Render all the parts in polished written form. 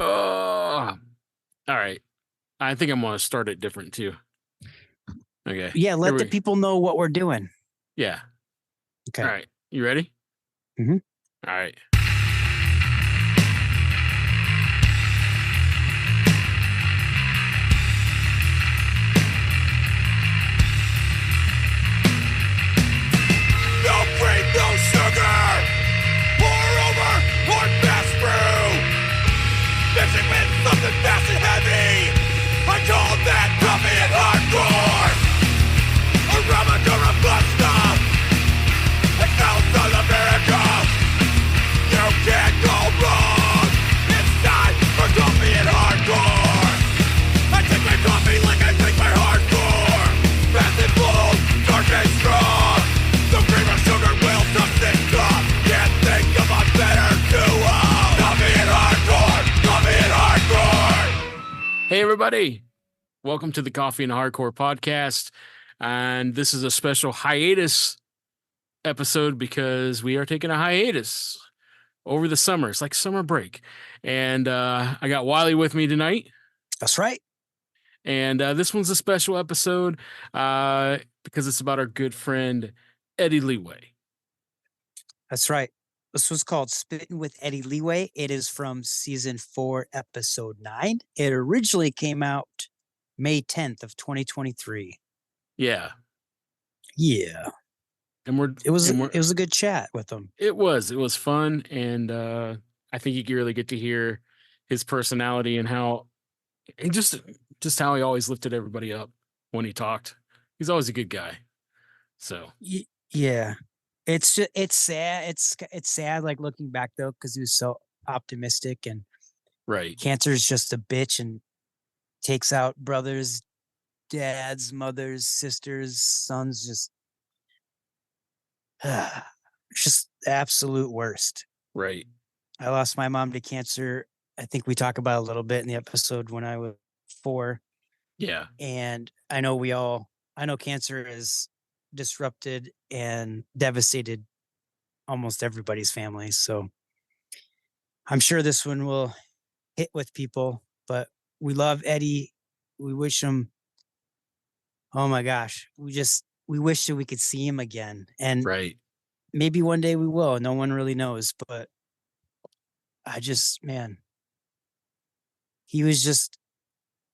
Oh, all right. I think I'm going to start it different too. Okay. Yeah, let the people know what we're doing. Yeah. Okay. All right. You ready? Mm-hmm. All right. No cream, no sugar. Pour over or fast brew. Mixing with something fast and heavy. I call that coffee and hardcore. Around the Busta. It sounds all America. You can't go wrong. It's time for coffee and hardcore. I take my coffee like I take my hardcore. Fast and bold, dark and strong. The cream or sugar will just stick up. Can't think of a better duo. Coffee and hardcore. Coffee and hardcore. Hey, everybody. Welcome to the Coffee and Hardcore podcast. And this is a special hiatus episode because we are taking a hiatus over the summer. It's like summer break. And I got Wiley with me tonight. That's right. And this one's a special episode because it's about our good friend, Eddie Leeway. That's right. This was called Spittin with Eddie Leeway. It is from season 4, episode 9. It originally came out May 10th of 2023. Yeah. Yeah. And it was a good chat with him. It was fun. And I think you can really get to hear his personality and how and just how he always lifted everybody up when he talked. He's always a good guy. So yeah, it's sad. It's sad, like looking back though, because he was so optimistic and right. Cancer is just a bitch and takes out brothers, dads, mothers, sisters, sons. Just the absolute worst. Right. I lost my mom to cancer. I think we talk about it a little bit in the episode when I was 4. Yeah. And I know cancer has disrupted and devastated almost everybody's family. So I'm sure this one will hit with people, but we love Eddie. We wish him, oh my gosh, we wish that we could see him again. And right. Maybe one day we will. No one really knows, but he was just,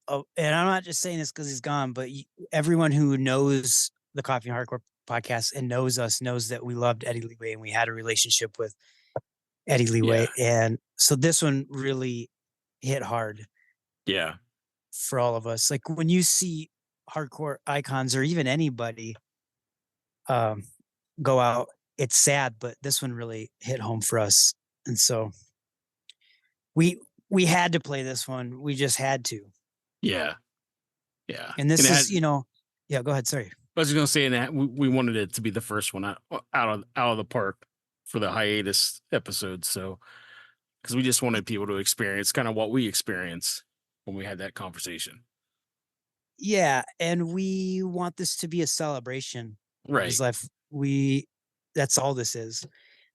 and I'm not just saying this because he's gone, but everyone who knows the Coffee and Hardcore podcast and knows us knows that we loved Eddie Leeway and we had a relationship with Eddie Leeway. Yeah. And so this one really hit hard. Yeah. For all of us. Like when you see hardcore icons or even anybody go out, it's sad, but this one really hit home for us. And so we had to play this one. We just had to. Yeah. Yeah. And this is, go ahead. Sorry. I was going to say that we wanted it to be the first one out of the park for the hiatus episode. So, because we just wanted people to experience kind of what we experienced when we had that conversation. Yeah. And we want this to be a celebration. Right. His life. That's all this is.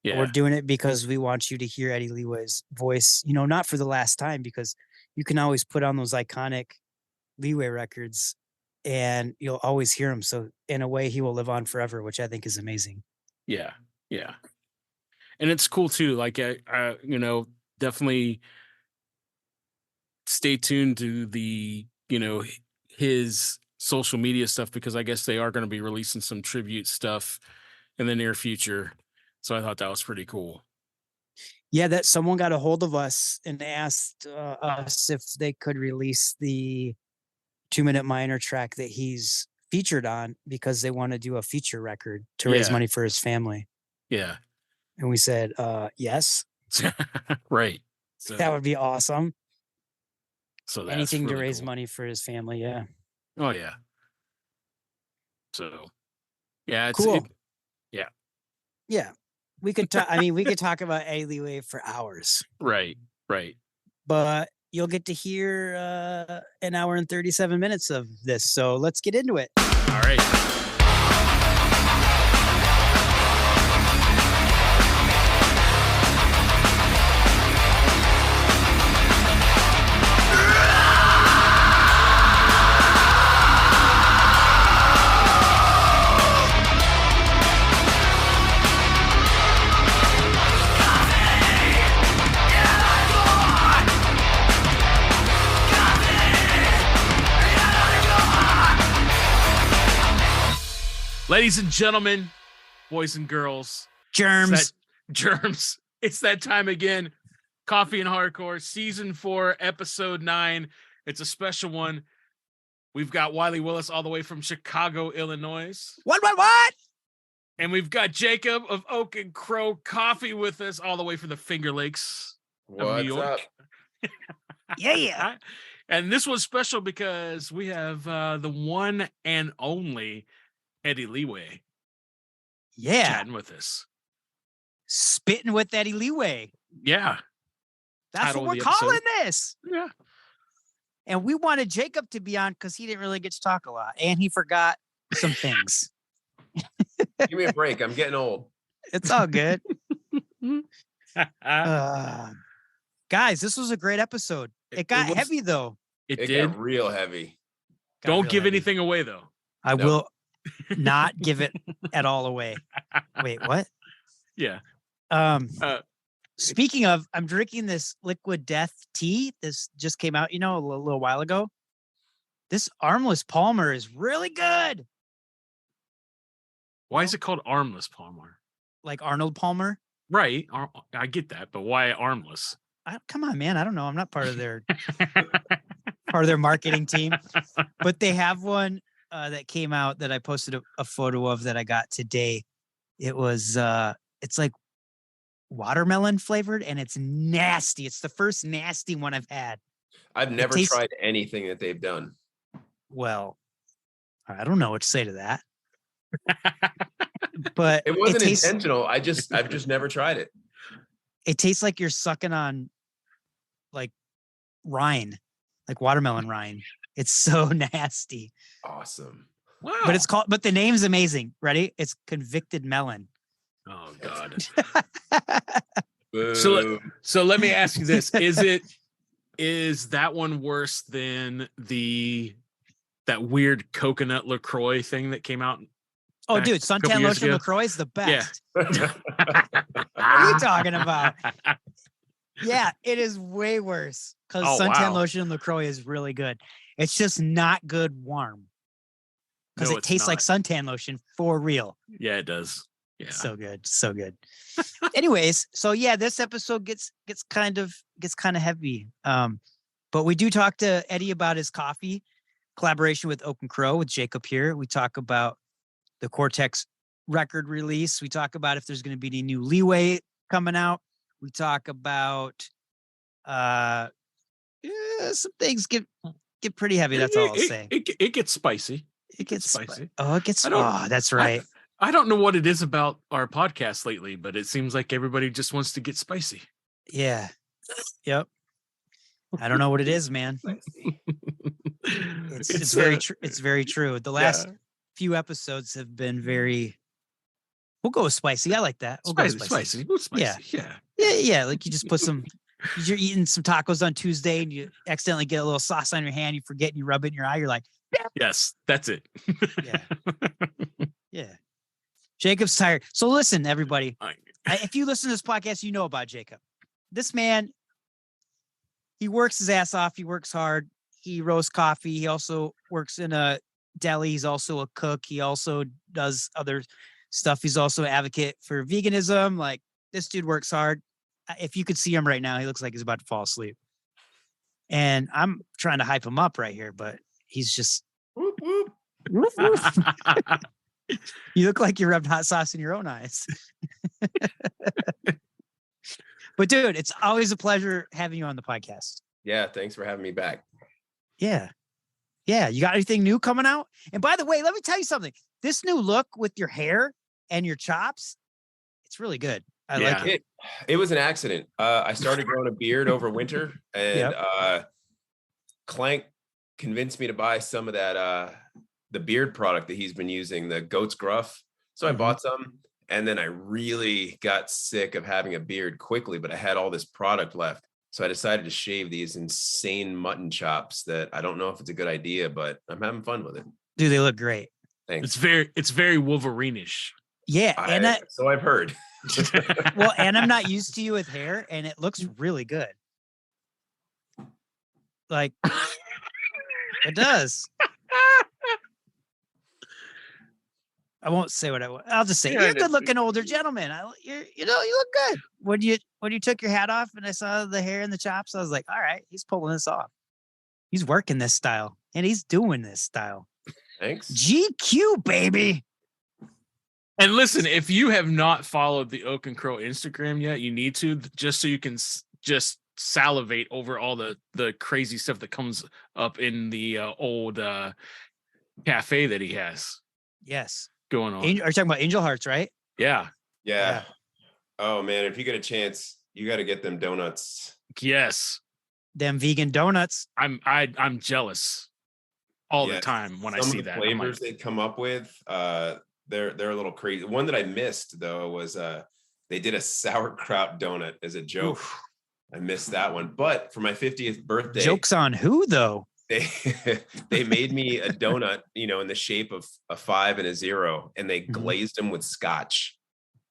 Yeah. We're doing it because we want you to hear Eddie Leeway's voice, not for the last time, because you can always put on those iconic Leeway records and you'll always hear him. So in a way he will live on forever, which I think is amazing. Yeah. Yeah. And it's cool too. Like, definitely stay tuned to the, his social media stuff, because I guess they are going to be releasing some tribute stuff in the near future. So I thought that was pretty cool. Yeah, that someone got a hold of us and asked us if they could release the 2-minute minor track that he's featured on, because they want to do a feature record to raise money for his family. Yeah. And we said, yes. Right. So that would be awesome. So that's anything really to raise cool. money for his family. Yeah. Oh yeah. So yeah, it's cool. Yeah. Yeah. We could talk. I mean, we could talk about Eddie Leeway for hours. Right. Right. But you'll get to hear an hour and 37 minutes of this. So let's get into it. All right. Ladies and gentlemen, boys and girls, Germs. Germs. It's that time again. Coffee and Hardcore, season 4, episode 9. It's a special one. We've got Wiley Willis all the way from Chicago, Illinois. What? And we've got Jacob of Oak and Crow Coffee with us all the way from the Finger Lakes of New York. Up? Yeah. And this was special because we have the one and only Eddie Leeway Yeah. chatting with us. Spittin with Eddie Leeway. Yeah. That's Title what of we're the episode. calling this. Yeah. And we wanted Jacob to be on because he didn't really get to talk a lot. And he forgot some things. Give me a break. I'm getting old. It's all good. Guys, this was a great episode. It got was- heavy, though. It It did. got real heavy. Got Don't real give heavy. anything away, though. I No. will not give it at all away. Wait, what? Yeah. Um, speaking of, I'm drinking this Liquid Death tea. This just came out, a little while ago. This Armless Palmer is really good. Why is it called Armless Palmer? Like Arnold Palmer. Right. I get that, but why armless? Come on, man. I don't know. I'm not part of their marketing team, but they have one that came out that I posted a photo of that I got today. It was it's like watermelon flavored and it's nasty. It's the first nasty one I've had. I've never tastes- tried anything that they've done. Well, I don't know what to say to that. But It wasn't tastes, intentional. I've just never tried it. it tastes like you're sucking on like rind, like watermelon rind. It's so nasty. Awesome. Wow. But the name's amazing. Ready? It's Convicted Melon. Oh God. Boo. So let me ask you this: is that one worse than that weird coconut LaCroix thing that came out? Oh, Back dude, a couple suntan years lotion ago? LaCroix is the best. Yeah. What are you talking about? Yeah, it is way worse because Oh, suntan wow. lotion LaCroix is really good. It's just not good warm because No, it it's tastes like not. suntan lotion for real. Yeah, it does. Yeah. So good, so good. Anyways, so yeah, this episode gets kind of heavy. But we do talk to Eddie about his coffee collaboration with Oak and Crow with Jacob here. We talk about the Cortex record release. We talk about if there's going to be any new Leeway coming out. We talk about some things get pretty heavy. That's all I'll say. It gets spicy. It gets spicy. Oh, it gets. I don't- Oh, that's right. I don't know what it is about our podcast lately, but it seems like everybody just wants to get spicy. Yeah. Yep. I don't know what it is, man. It's very true. It's very true. The last few episodes have been very. We'll go with spicy. I like that. We'll go with spicy. Ooh, spicy. Yeah. Yeah. Yeah. Like you just put some. You're eating some tacos on Tuesday and you accidentally get a little sauce on your hand. You forget and you rub it in your eye. You're like, Yes, that's it. yeah, yeah. Jacob's tired. So listen, everybody. If you listen to this podcast, you know about Jacob. This man, he works his ass off. He works hard. He roasts coffee. He also works in a deli. He's also a cook. He also does other stuff. He's also an advocate for veganism. Like this dude works hard. If you could see him right now, he looks like he's about to fall asleep. And I'm trying to hype him up right here, but he's just. Whoop, whoop. You look like you rubbed hot sauce in your own eyes. But dude, it's always a pleasure having you on the podcast. Yeah, thanks for having me back. Yeah. Yeah. You got anything new coming out? And by the way, let me tell you something. This new look with your hair and your chops, it's really good. I like it. It was an accident. I started growing a beard over winter, and Clank convinced me to buy some of that the beard product that he's been using, the goat's gruff. So I bought some, and then I really got sick of having a beard quickly, but I had all this product left. So I decided to shave these insane mutton chops that I don't know if it's a good idea, but I'm having fun with it. Dude, they look great. Thanks. It's very Wolverine-ish. Yeah. And So I've heard. well, and I'm not used to you with hair, and it looks really good. Like it does. I won't say what I want. I'll just say Yeah, you're a good-looking older gentleman. You look good. When you took your hat off and I saw the hair and the chops, I was like, all right, he's pulling this off. He's working this style and he's doing this style. Thanks. GQ, baby. And listen, if you have not followed the Oak and Crow Instagram yet, you need to, just so you can just salivate over all the crazy stuff that comes up in the old cafe that he has. Yes. Going on. Are you talking about Angel Hearts, right? Yeah. Yeah. Oh man, if you get a chance, you got to get them donuts. Yes. Them vegan donuts. I'm jealous all the Yes. time when I Some see of the that. flavors they come up with, they're a little crazy. One that I missed though was they did a sauerkraut donut as a joke. Oof. I missed that one. But for my 50th birthday, Jokes on who though? they made me a donut, in the shape of a 5 and a 0, and they glazed them with scotch.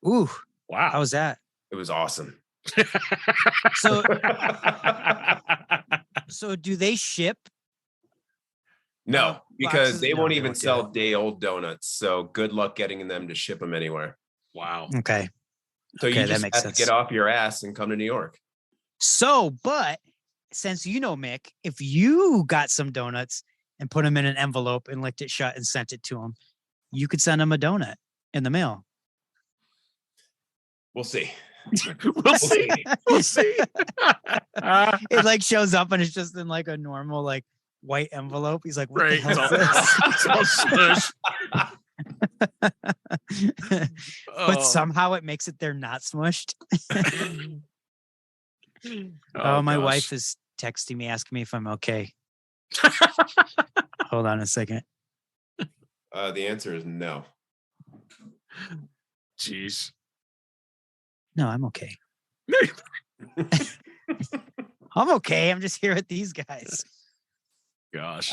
Ooh, Wow. how was that? It was awesome. So do they ship? No, because boxes? they No, won't they even won't do sell it. day old donuts. So good luck getting them to ship them anywhere. Wow. Okay. So Okay, you that just makes have sense. to get off your ass and come to New York. So, but since Mick, if you got some donuts and put them in an envelope and licked it shut and sent it to him, you could send him a donut in the mail. We'll see. We'll see. We'll see. It like shows up and it's just in like a normal like white envelope. He's like, what Right. the hell is It's all this? But somehow it makes it there not smushed. Oh, my wife is texting me, asking me if I'm okay. Hold on a second. The answer is no. Jeez. No, I'm okay. I'm okay. I'm just here with these guys. Gosh.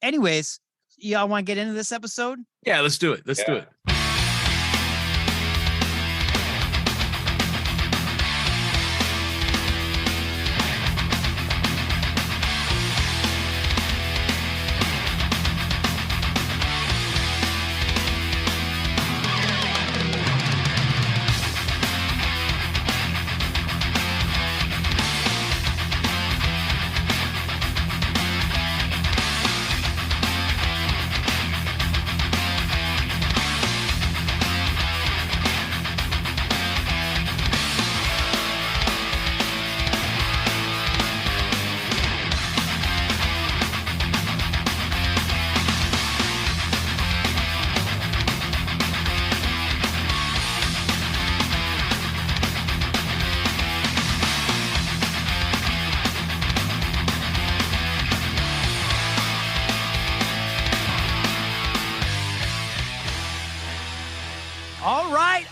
Anyways, y'all want to get into this episode? Yeah, let's do it. Let's do it.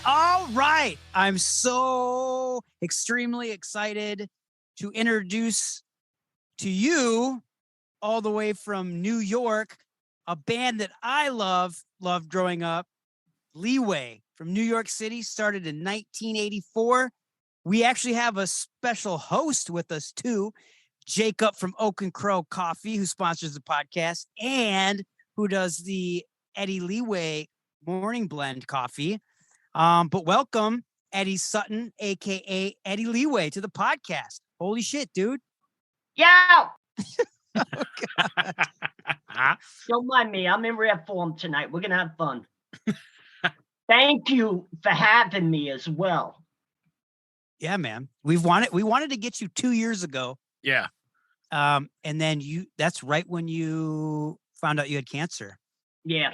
All right. I'm so extremely excited to introduce to you all the way from New York, a band that I loved growing up, Leeway from New York City, started in 1984. We actually have a special host with us too, Jacob from Oak and Crow Coffee, who sponsors the podcast and who does the Eddie Leeway Morning Blend Coffee. But welcome Eddie Sutton, aka Eddie Leeway, to the podcast. Holy shit, dude! Yeah, Oh, God. don't mind me. I'm in rare form tonight. We're gonna have fun. Thank you for having me as well. Yeah, man. We wanted to get you 2 years ago. Yeah. And then that's right when you found out you had cancer. Yeah.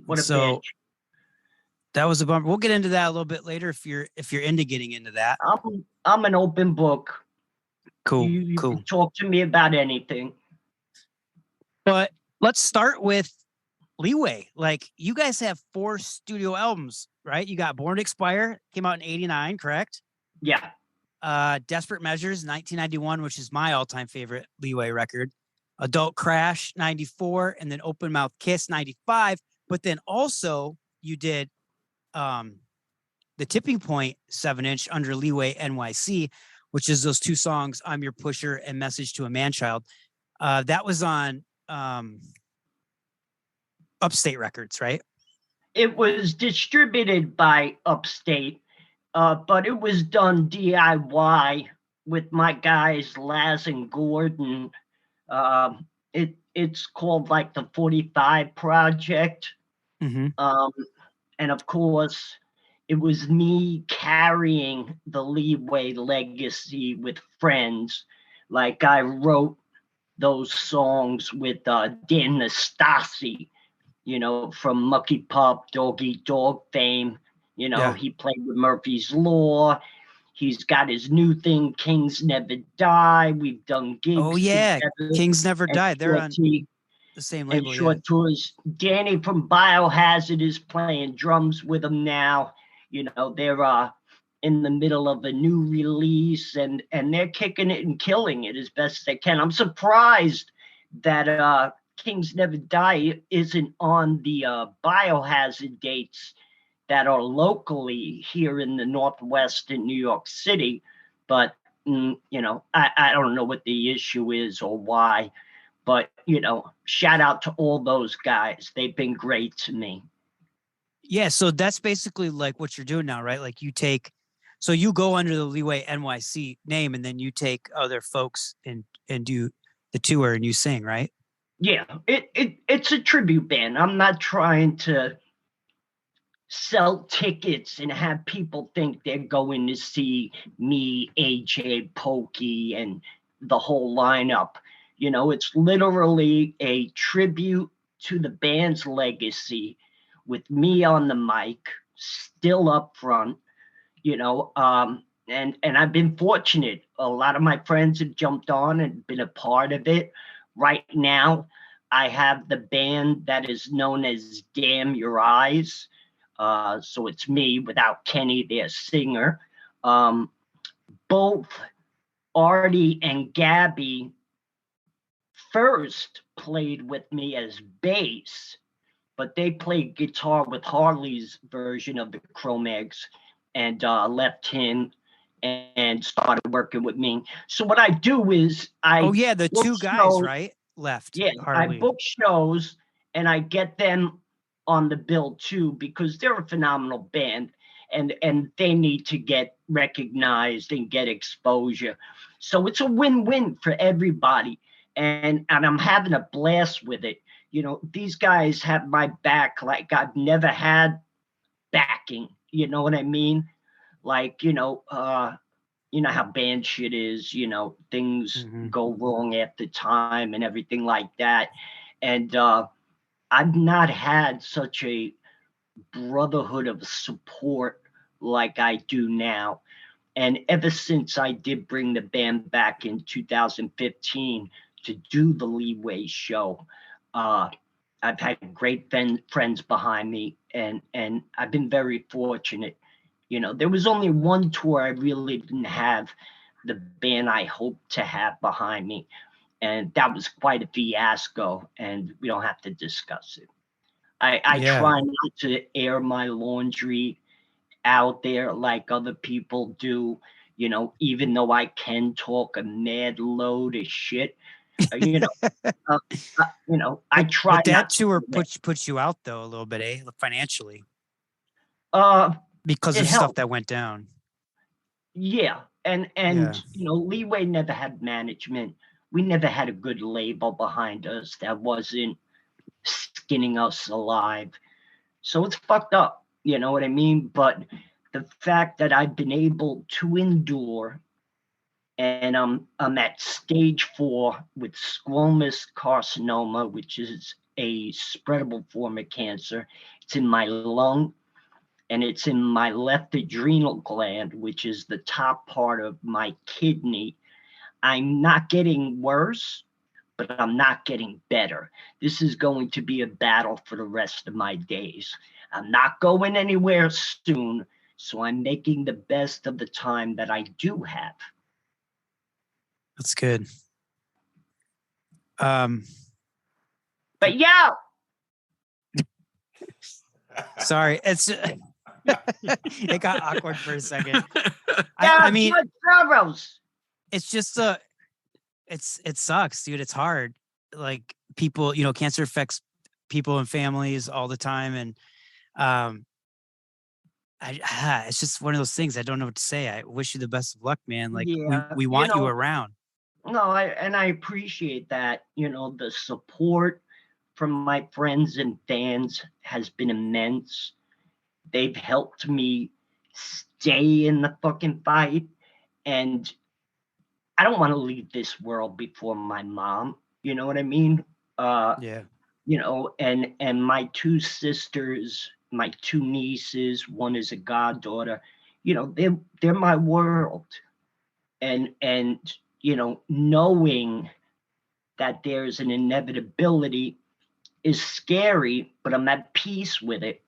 What a So- bitch. That was a bummer. We'll get into that a little bit later if you're into getting into that. I'm an open book. Cool. You Cool. can talk to me about anything. But let's start with Leeway. Like, you guys have 4 studio albums, right? You got Born to Expire, came out in 89, correct? Yeah. Desperate Measures, 1991, which is my all-time favorite Leeway record. Adult Crash, 94, and then Open Mouth Kiss, 95. But then also you did the Tipping Point 7-inch under Leeway NYC, which is those 2 songs, I'm Your Pusher and Message to a Man-Child. That was on Upstate Records, right? It was distributed by Upstate, but it was done DIY with my guys Laz and Gordon. It's called like the 45 Project. Mm-hmm. And of course, it was me carrying the Leeway legacy with friends. Like I wrote those songs with Dan Nastasi, from Mucky Pup, Dog Eat Dog fame. He played with Murphy's Law. He's got his new thing, Kings Never Die. We've done gigs. Oh yeah, together. Kings Never Die. They're on the same label. And short tours. Danny from Biohazard is playing drums with him now. They're in the middle of a new release, and they're kicking it and killing it as best they can. I'm surprised that Kings Never Die isn't on the Biohazard dates that are locally here in the Northwest in New York City. But, I don't know what the issue is or why. But, shout out to all those guys. They've been great to me. Yeah, so that's basically like what you're doing now, right? Like so you go under the Leeway NYC name, and then you take other folks and do the tour and you sing, right? Yeah, it's a tribute band. I'm not trying to sell tickets and have people think they're going to see me, AJ, Pokey, and the whole lineup. It's literally a tribute to the band's legacy with me on the mic, still up front, and I've been fortunate. A lot of my friends have jumped on and been a part of it. Right now, I have the band that is known as Damn Your Eyes. So it's me without Kenny, their singer. Both Artie and Gabby first played with me as bass, but they played guitar with Harley's version of the Cro-Mags and left him and started working with me. So what I do is the two guys, right? Left. Yeah, Harley. I book shows and I get them on the bill too, because they're a phenomenal band and they need to get recognized and get exposure. So it's a win-win for everybody. And I'm having a blast with it. These guys have my back like I've never had backing. You know what I mean? Like, how band shit is, things go wrong at the time and everything like that. And I've not had such a brotherhood of support like I do now. And ever since I did bring the band back in 2015 to do the Leeway show, I've had great friends behind me, and I've been very fortunate. There was only one tour I really didn't have the band I hoped to have behind me, and that was quite a fiasco, and we don't have to discuss it. I try not to air my laundry out there like other people do, even though I can talk a mad load of shit. I try. But that tour puts you out though a little bit, financially. Because of stuff that went down. Yeah, and Leeway never had management. We never had a good label behind us that wasn't skinning us alive. So it's fucked up, you know what I mean? But the fact that I've been able to endure, and I'm at stage 4 with squamous carcinoma, which is a spreadable form of cancer. It's in my lung, and it's in my left adrenal gland, which is the top part of my kidney. I'm not getting worse, but I'm not getting better. This is going to be a battle for the rest of my days. I'm not going anywhere soon, so I'm making the best of the time that I do have. That's good. But yeah. Sorry, it's it got awkward for a second. Yeah, I mean, it's just it sucks, dude. It's hard. Like people, cancer affects people and families all the time. And it's just one of those things. I don't know what to say. I wish you the best of luck, man. Like Yeah, we you want you know, around. no, I appreciate that. The support from my friends and fans has been immense. They've helped me stay in the fucking fight. And I don't want to leave this world before my mom. You know what I mean? Yeah. And my two sisters, my two nieces, one is a goddaughter, they're my world. And knowing that there's an inevitability is scary, but I'm at peace with it.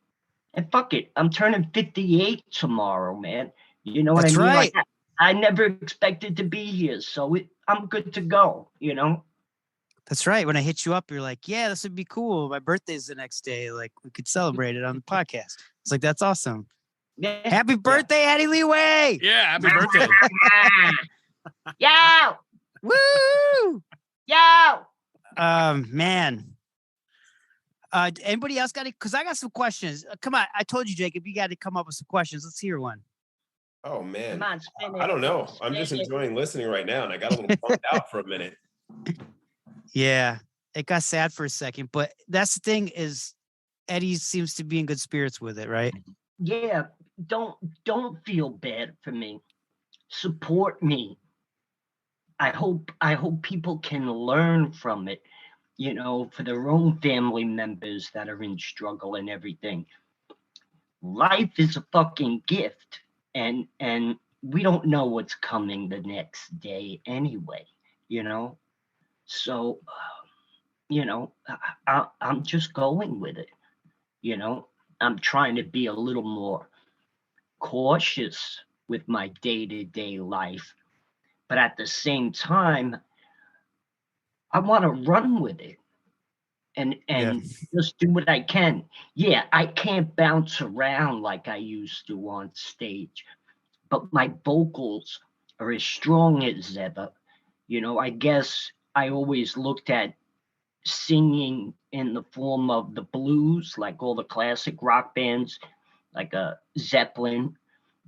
And fuck it, I'm turning 58 tomorrow, man. You know what That's I mean? right. Like, I never expected to be here, so I'm good to go, That's right. When I hit you up, you're like, yeah, this would be cool. My birthday's the next day. Like we could celebrate it on the podcast. It's like, that's awesome. Yeah. Happy birthday, Eddie Leeway. Yeah, happy birthday. Yo! Woo! Yo! Man. Anybody else got it? Because I got some questions. Come on. I told you, Jacob, you got to come up with some questions. Let's hear one. Oh man, Come on, spin it. I don't know. I'm just Spin it. enjoying listening right now, and I got a little bumped out for a minute. Yeah. It got sad for a second, but that's the thing is Eddie seems to be in good spirits with it, right? Yeah, don't feel bad for me. Support me. I hope people can learn from it, for their own family members that are in struggle and everything. Life is a fucking gift, and we don't know what's coming the next day anyway, So, I'm just going with it, I'm trying to be a little more cautious with my day-to-day life, but at the same time, I want to run with it and just do what I can. Yeah, I can't bounce around like I used to on stage, but my vocals are as strong as ever. I guess I always looked at singing in the form of the blues, like all the classic rock bands, like a Zeppelin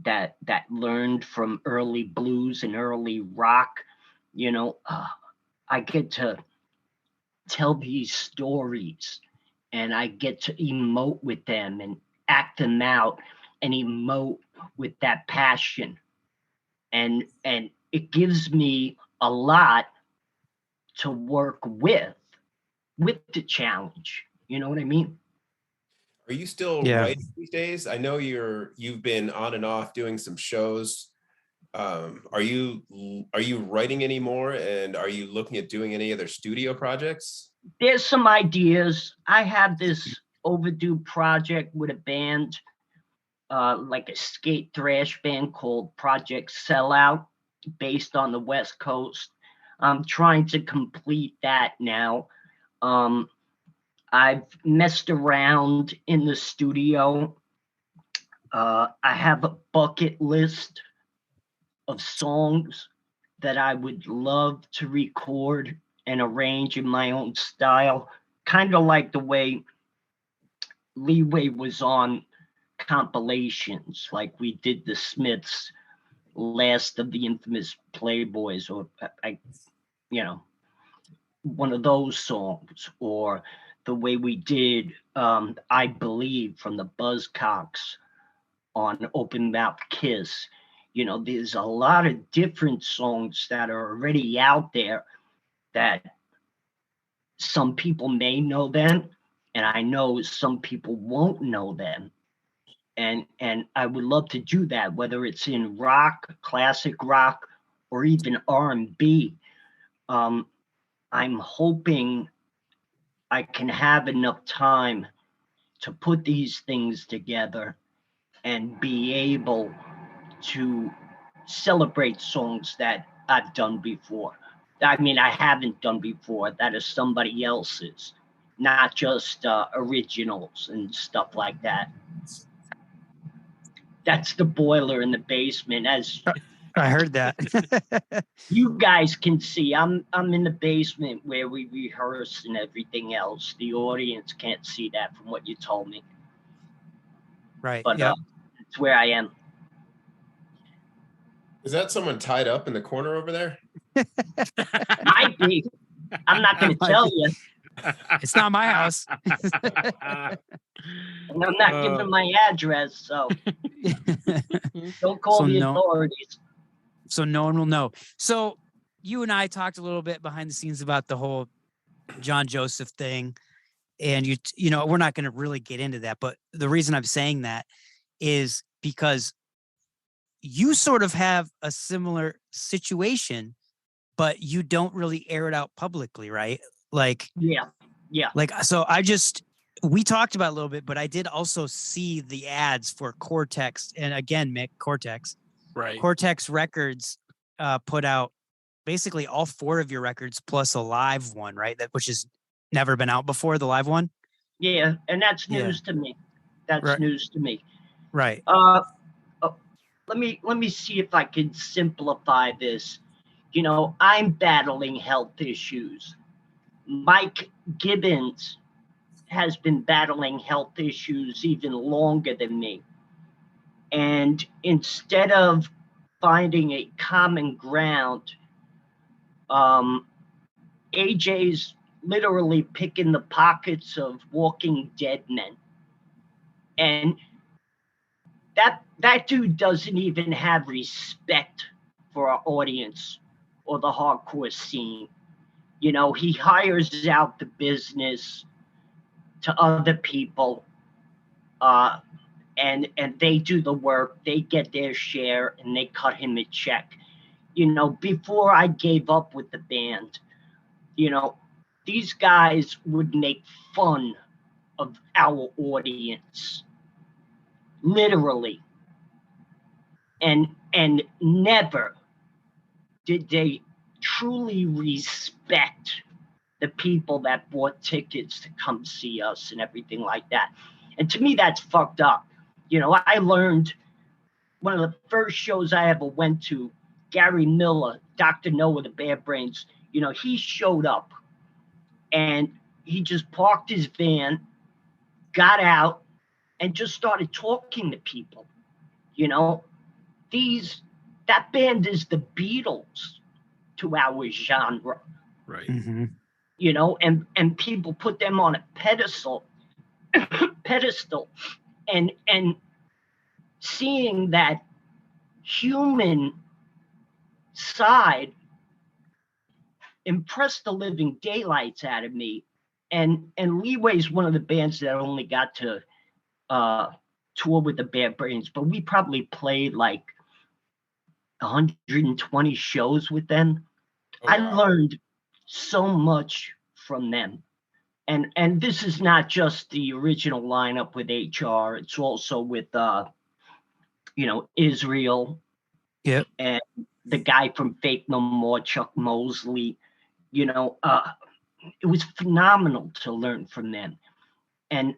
that learned from early blues and early rock. I get to tell these stories and I get to emote with them and act them out and emote with that passion. And it gives me a lot to work with the challenge. You know what I mean? Are you still writing these days? I know you've been on and off doing some shows. Are you writing anymore, and are you looking at doing any other studio projects? There's some ideas. I have this overdue project with a band, like a skate thrash band called Project Sellout, based on the West Coast. I'm trying to complete that now. I've messed around in the studio. I have a bucket list of songs that I would love to record and arrange in my own style, kind of like the way Leeway was on compilations, like we did the Smiths' Last of the Infamous Playboys, or one of those songs, or the way we did I Believe from the Buzzcocks on Open Mouth Kiss. There's a lot of different songs that are already out there that some people may know them, and I know some people won't know them. And I would love to do that, whether it's in rock, classic rock, or even R&B. I'm hoping I can have enough time to put these things together and be able to celebrate songs that I've done before. I mean, I haven't done before, that is somebody else's, not just originals and stuff like that. That's the boiler in the basement. As I heard that. You guys can see I'm in the basement where we rehearse and everything else. The audience can't see that from what you told me, Right. but Yeah. it's where I am. Is that someone tied up in the corner over there? Might be. I'm not going to Might tell be. you. It's not my house. And I'm not giving my address, so don't call So the no- authorities. So no one will know. So you and I talked a little bit behind the scenes about the whole John Joseph thing. And you know, we're not going to really get into that. But the reason I'm saying that is because you sort of have a similar situation, but you don't really air it out publicly, right? Like, Yeah. so we talked about it a little bit, but I did also see the ads for Cortex. And again, Mick, Cortex. Right. Cortex Records put out basically all 4 of your records plus a live one, right? Which has never been out before, the live one. Yeah, and that's Yeah. news to me. That's Right. news to me. Right. Let me see if I can simplify this. You know, I'm battling health issues. Mike Gibbons has been battling health issues even longer than me. And instead of finding a common ground, AJ's literally picking the pockets of Walking Dead men. And that dude doesn't even have respect for our audience or the hardcore scene. You know, he hires out the business to other people, and they do the work, they get their share, and they cut him a check. You know, before I gave up with the band, you know, these guys would make fun of our audience, literally. And never did they truly respect the people that bought tickets to come see us and everything like that. And to me, that's fucked up. You know, I learned one of the first shows I ever went to, Gary Miller, Dr. Noah, the Bad Brains, you know, he showed up and he just parked his van, got out, and just started talking to people. You know, that band is the Beatles to our genre. Right. Mm-hmm. You know, and people put them on a pedestal, and seeing that human side impressed the living daylights out of me. And Leeway's one of the bands that only got to tour with the Bad Brains, but we probably played like 120 shows with them. Oh, I wow. learned so much from them. And this is not just the original lineup with HR, it's also with you know, Israel. Yep. And the guy from Fake No More, Chuck Mosley. You know, it was phenomenal to learn from them. And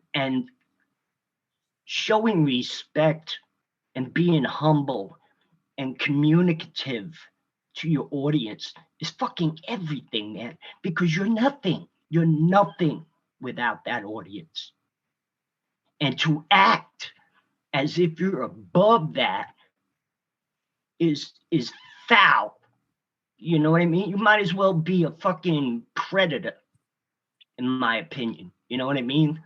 showing respect and being humble and communicative to your audience is fucking everything, man, because you're nothing without that audience. And to act as if you're above that is foul. You know what I mean? You might as well be a fucking predator, in my opinion. You know what I mean?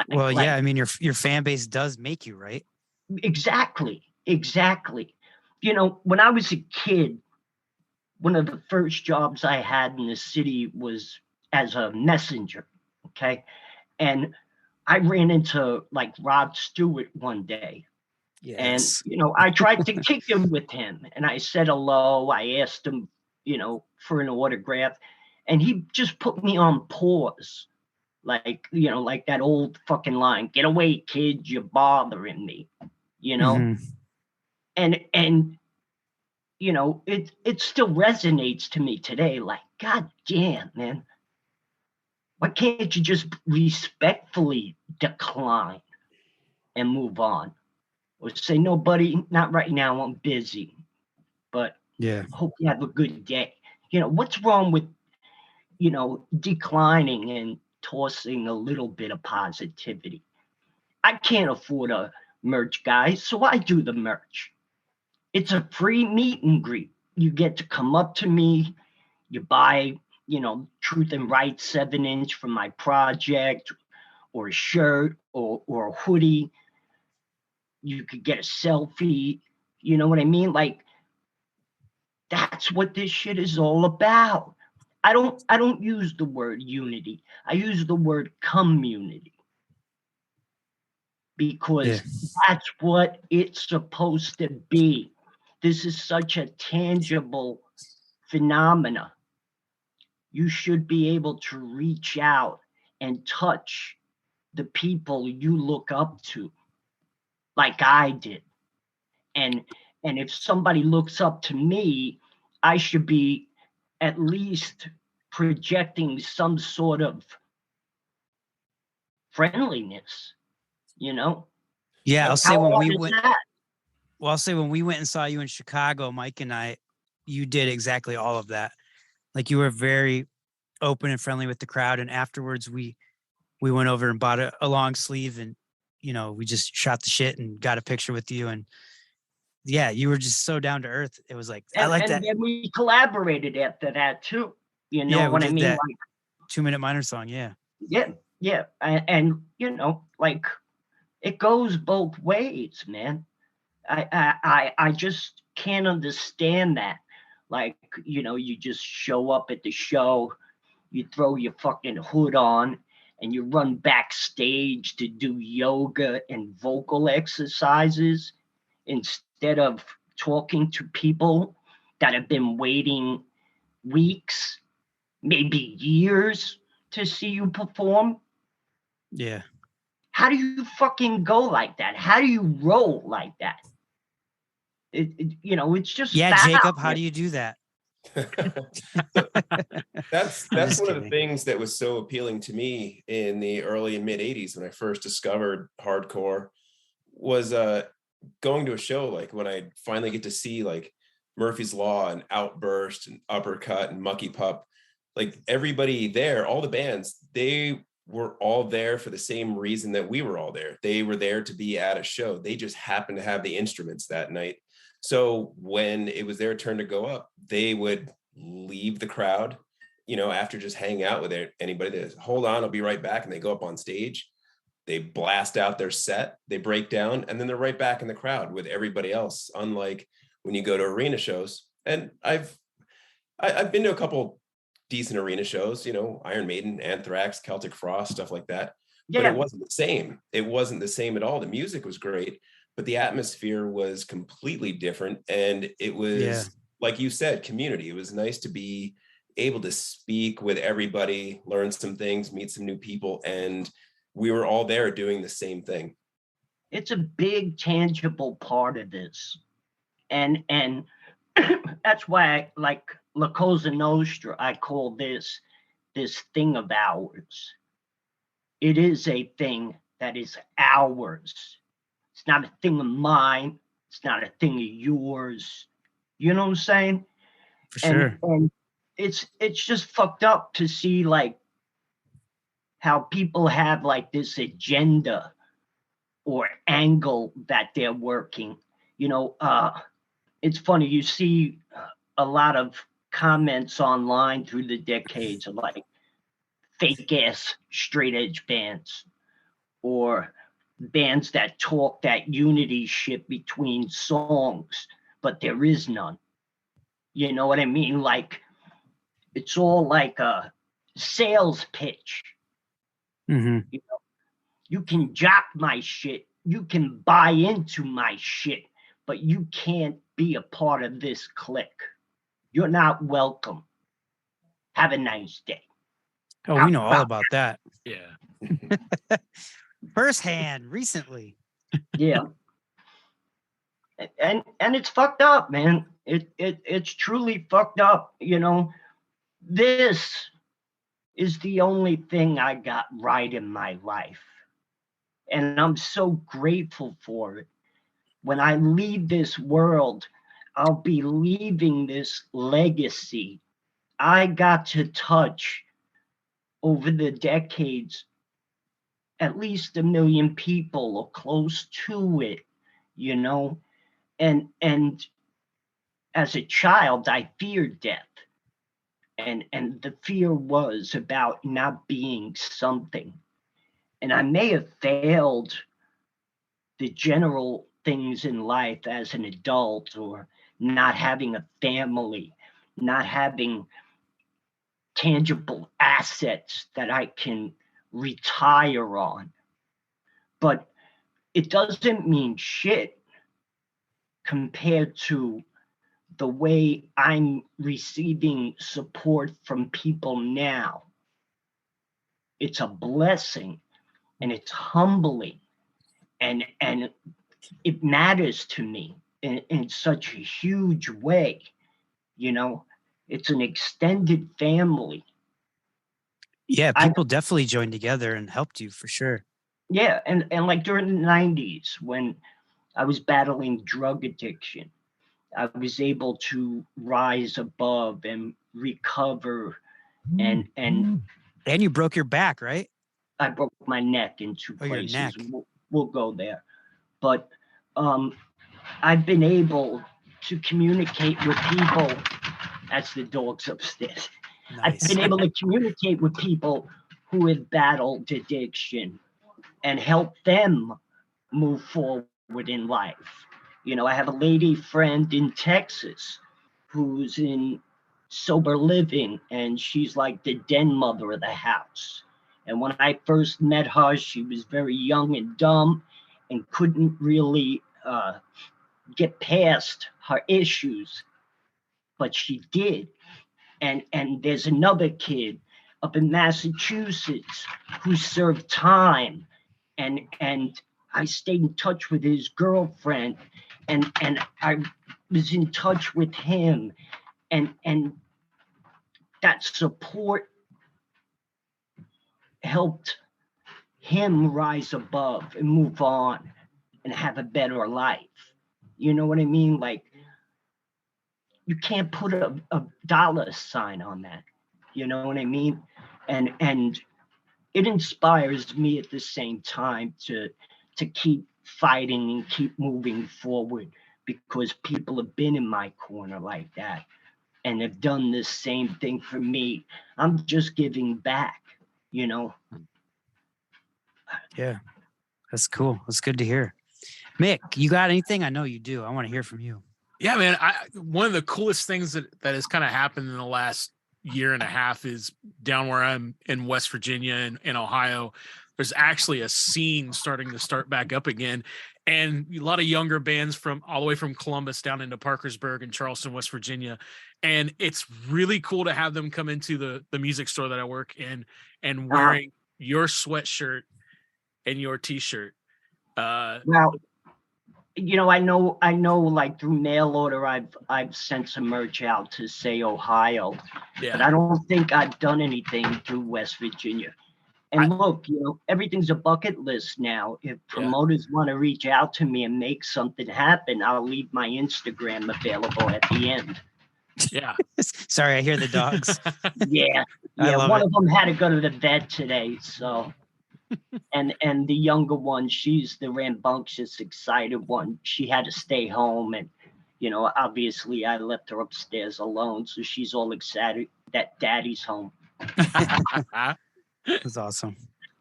Well, yeah, I mean, your fan base does make you, right? Exactly. You know, when I was a kid, one of the first jobs I had in the city was as a messenger, okay? And I ran into like Rod Stewart one day. Yes. And, you know, I tried to kick him with him and I said hello. I asked him, you know, for an autograph and he just put me on pause. Like, you know, like that old fucking line, get away, kid, you're bothering me, you know? Mhm. And you know, it still resonates to me today. Like, God damn, man. Why can't you just respectfully decline and move on? Or say, no, buddy, not right now. I'm busy. But Yeah. hope you have a good day. What's wrong with, declining and tossing a little bit of positivity? I can't afford a merch guy, so I do the merch. It's a free meet and greet. You get to come up to me, you buy, Truth and Right 7-inch from my project, or a shirt, or a hoodie. You could get a selfie. You know what I mean? Like, that's what this shit is all about. I don't use the word unity. I use the word community. Because that's what it's supposed to be. This is such a tangible phenomena. You should be able to reach out and touch the people you look up to, like I did. And if somebody looks up to me, I should be at least projecting some sort of friendliness, Yeah, I'll say How when hard we is went. that? Well, I'll say when we went and saw you in Chicago, Mike and I, you did exactly all of that. Like, you were very open and friendly with the crowd. And afterwards, we went over and bought a long sleeve, and we just shot the shit and got a picture with you. And yeah, you were just so down to earth. It was like, I like that. And then we collaborated after that too. You know Yeah, we what I did mean? that Like, 2-minute minor song. Yeah. yeah. And like, it goes both ways, man. I just can't understand that. Like, you just show up at the show, you throw your fucking hood on, and you run backstage to do yoga and vocal exercises instead of talking to people that have been waiting weeks, maybe years to see you perform. Yeah. How do you fucking go like that? How do you roll like that? It's just Yeah, foul. Jacob, how do you do that? That's just one of the kidding. things that was so appealing to me in the early and mid 80s when I first discovered hardcore was going to a show, like when I finally get to see like Murphy's Law and Outburst and Uppercut and Mucky Pup, like everybody there, all the bands, they were all there for the same reason that we were all there. They were there to be at a show. They just happened to have the instruments that night. So when it was their turn to go up, they would leave the crowd, after just hanging out with anybody that hold on, I'll be right back. And they go up on stage, they blast out their set, they break down, and then they're right back in the crowd with everybody else. Unlike when you go to arena shows. And I've been to a couple decent arena shows, Iron Maiden, Anthrax, Celtic Frost, stuff like that. Yeah. But it wasn't the same. It wasn't the same at all. The music was great, but the atmosphere was completely different. And it was, like you said, community. It was nice to be able to speak with everybody, learn some things, meet some new people. And we were all there doing the same thing. It's a big tangible part of this. And that's why like La Cosa Nostra, I call this thing of ours. It is a thing that is ours. It's not a thing of mine. It's not a thing of yours. You know what I'm saying? For sure. And it's just fucked up to see like how people have like this agenda or angle that they're working. It's funny, you see a lot of comments online through the decades of like fake ass straight edge bands or bands that talk that unity shit between songs, but there is none. You know what I mean? Like, it's all like a sales pitch. Mm-hmm. You can jock my shit, you can buy into my shit, but you can't be a part of this clique. You're not welcome. Have a nice day. Oh, we know all about that. Yeah. Firsthand, recently. Yeah. And it's fucked up, man. It's truly fucked up. This is the only thing I got right in my life. And I'm so grateful for it. When I leave this world, I'll be leaving this legacy. I got to touch over the decades at least 1 million people or close to it, you know, and as a child, I feared death. And the fear was about not being something. And I may have failed the general things in life as an adult, or not having a family, not having tangible assets that I can retire on. But it doesn't mean shit compared to the way I'm receiving support from people now. It's a blessing, and it's humbling, and it matters to me in such a huge way. You know, it's an extended family. Yeah, people definitely joined together and helped you for sure. Yeah, and like during the 90s when I was battling drug addiction, I was able to rise above and recover, and you broke your back, right? I broke my neck in 2 places. Your neck. We'll go there. But I've been able to communicate with people. That's the dogs upstairs. Nice. I've been able to communicate with people who have battled addiction and help them move forward in life. You know, I have a lady friend in Texas who's in sober living, and she's like the den mother of the house. And when I first met her, she was very young and dumb and couldn't really get past her issues, but she did. And there's another kid up in Massachusetts who served time, and I stayed in touch with his girlfriend, and I was in touch with him, and that support helped him rise above and move on and have a better life. You know what I mean? Like, you can't put a dollar sign on that. You know what I mean? And it inspires me at the same time to keep fighting and keep moving forward, because people have been in my corner like that and have done the same thing for me. I'm just giving back, you know? Yeah, that's cool. That's good to hear. Mick, you got anything? I know you do. I want to hear from you. Yeah, man. One of the coolest things that has kind of happened in the last year and a half is down where I'm in West Virginia and in Ohio, there's actually a scene starting to start back up again. And a lot of younger bands from all the way from Columbus down into Parkersburg and Charleston, West Virginia. And it's really cool to have them come into the music store that I work in and wearing your sweatshirt and your t-shirt. Now, you know, I know like through mail order, I've sent some merch out to, say, Ohio, but I don't think I've done anything through West Virginia. And look, you know, everything's a bucket list now. If promoters want to reach out to me and make something happen, I'll leave my Instagram available at the end. Yeah. Sorry, I hear the dogs. Yeah. One of them had to go to the vet today, so. And the younger one, she's the rambunctious, excited one. She had to stay home, and you know, obviously I left her upstairs alone, so she's all excited that daddy's home. That's awesome.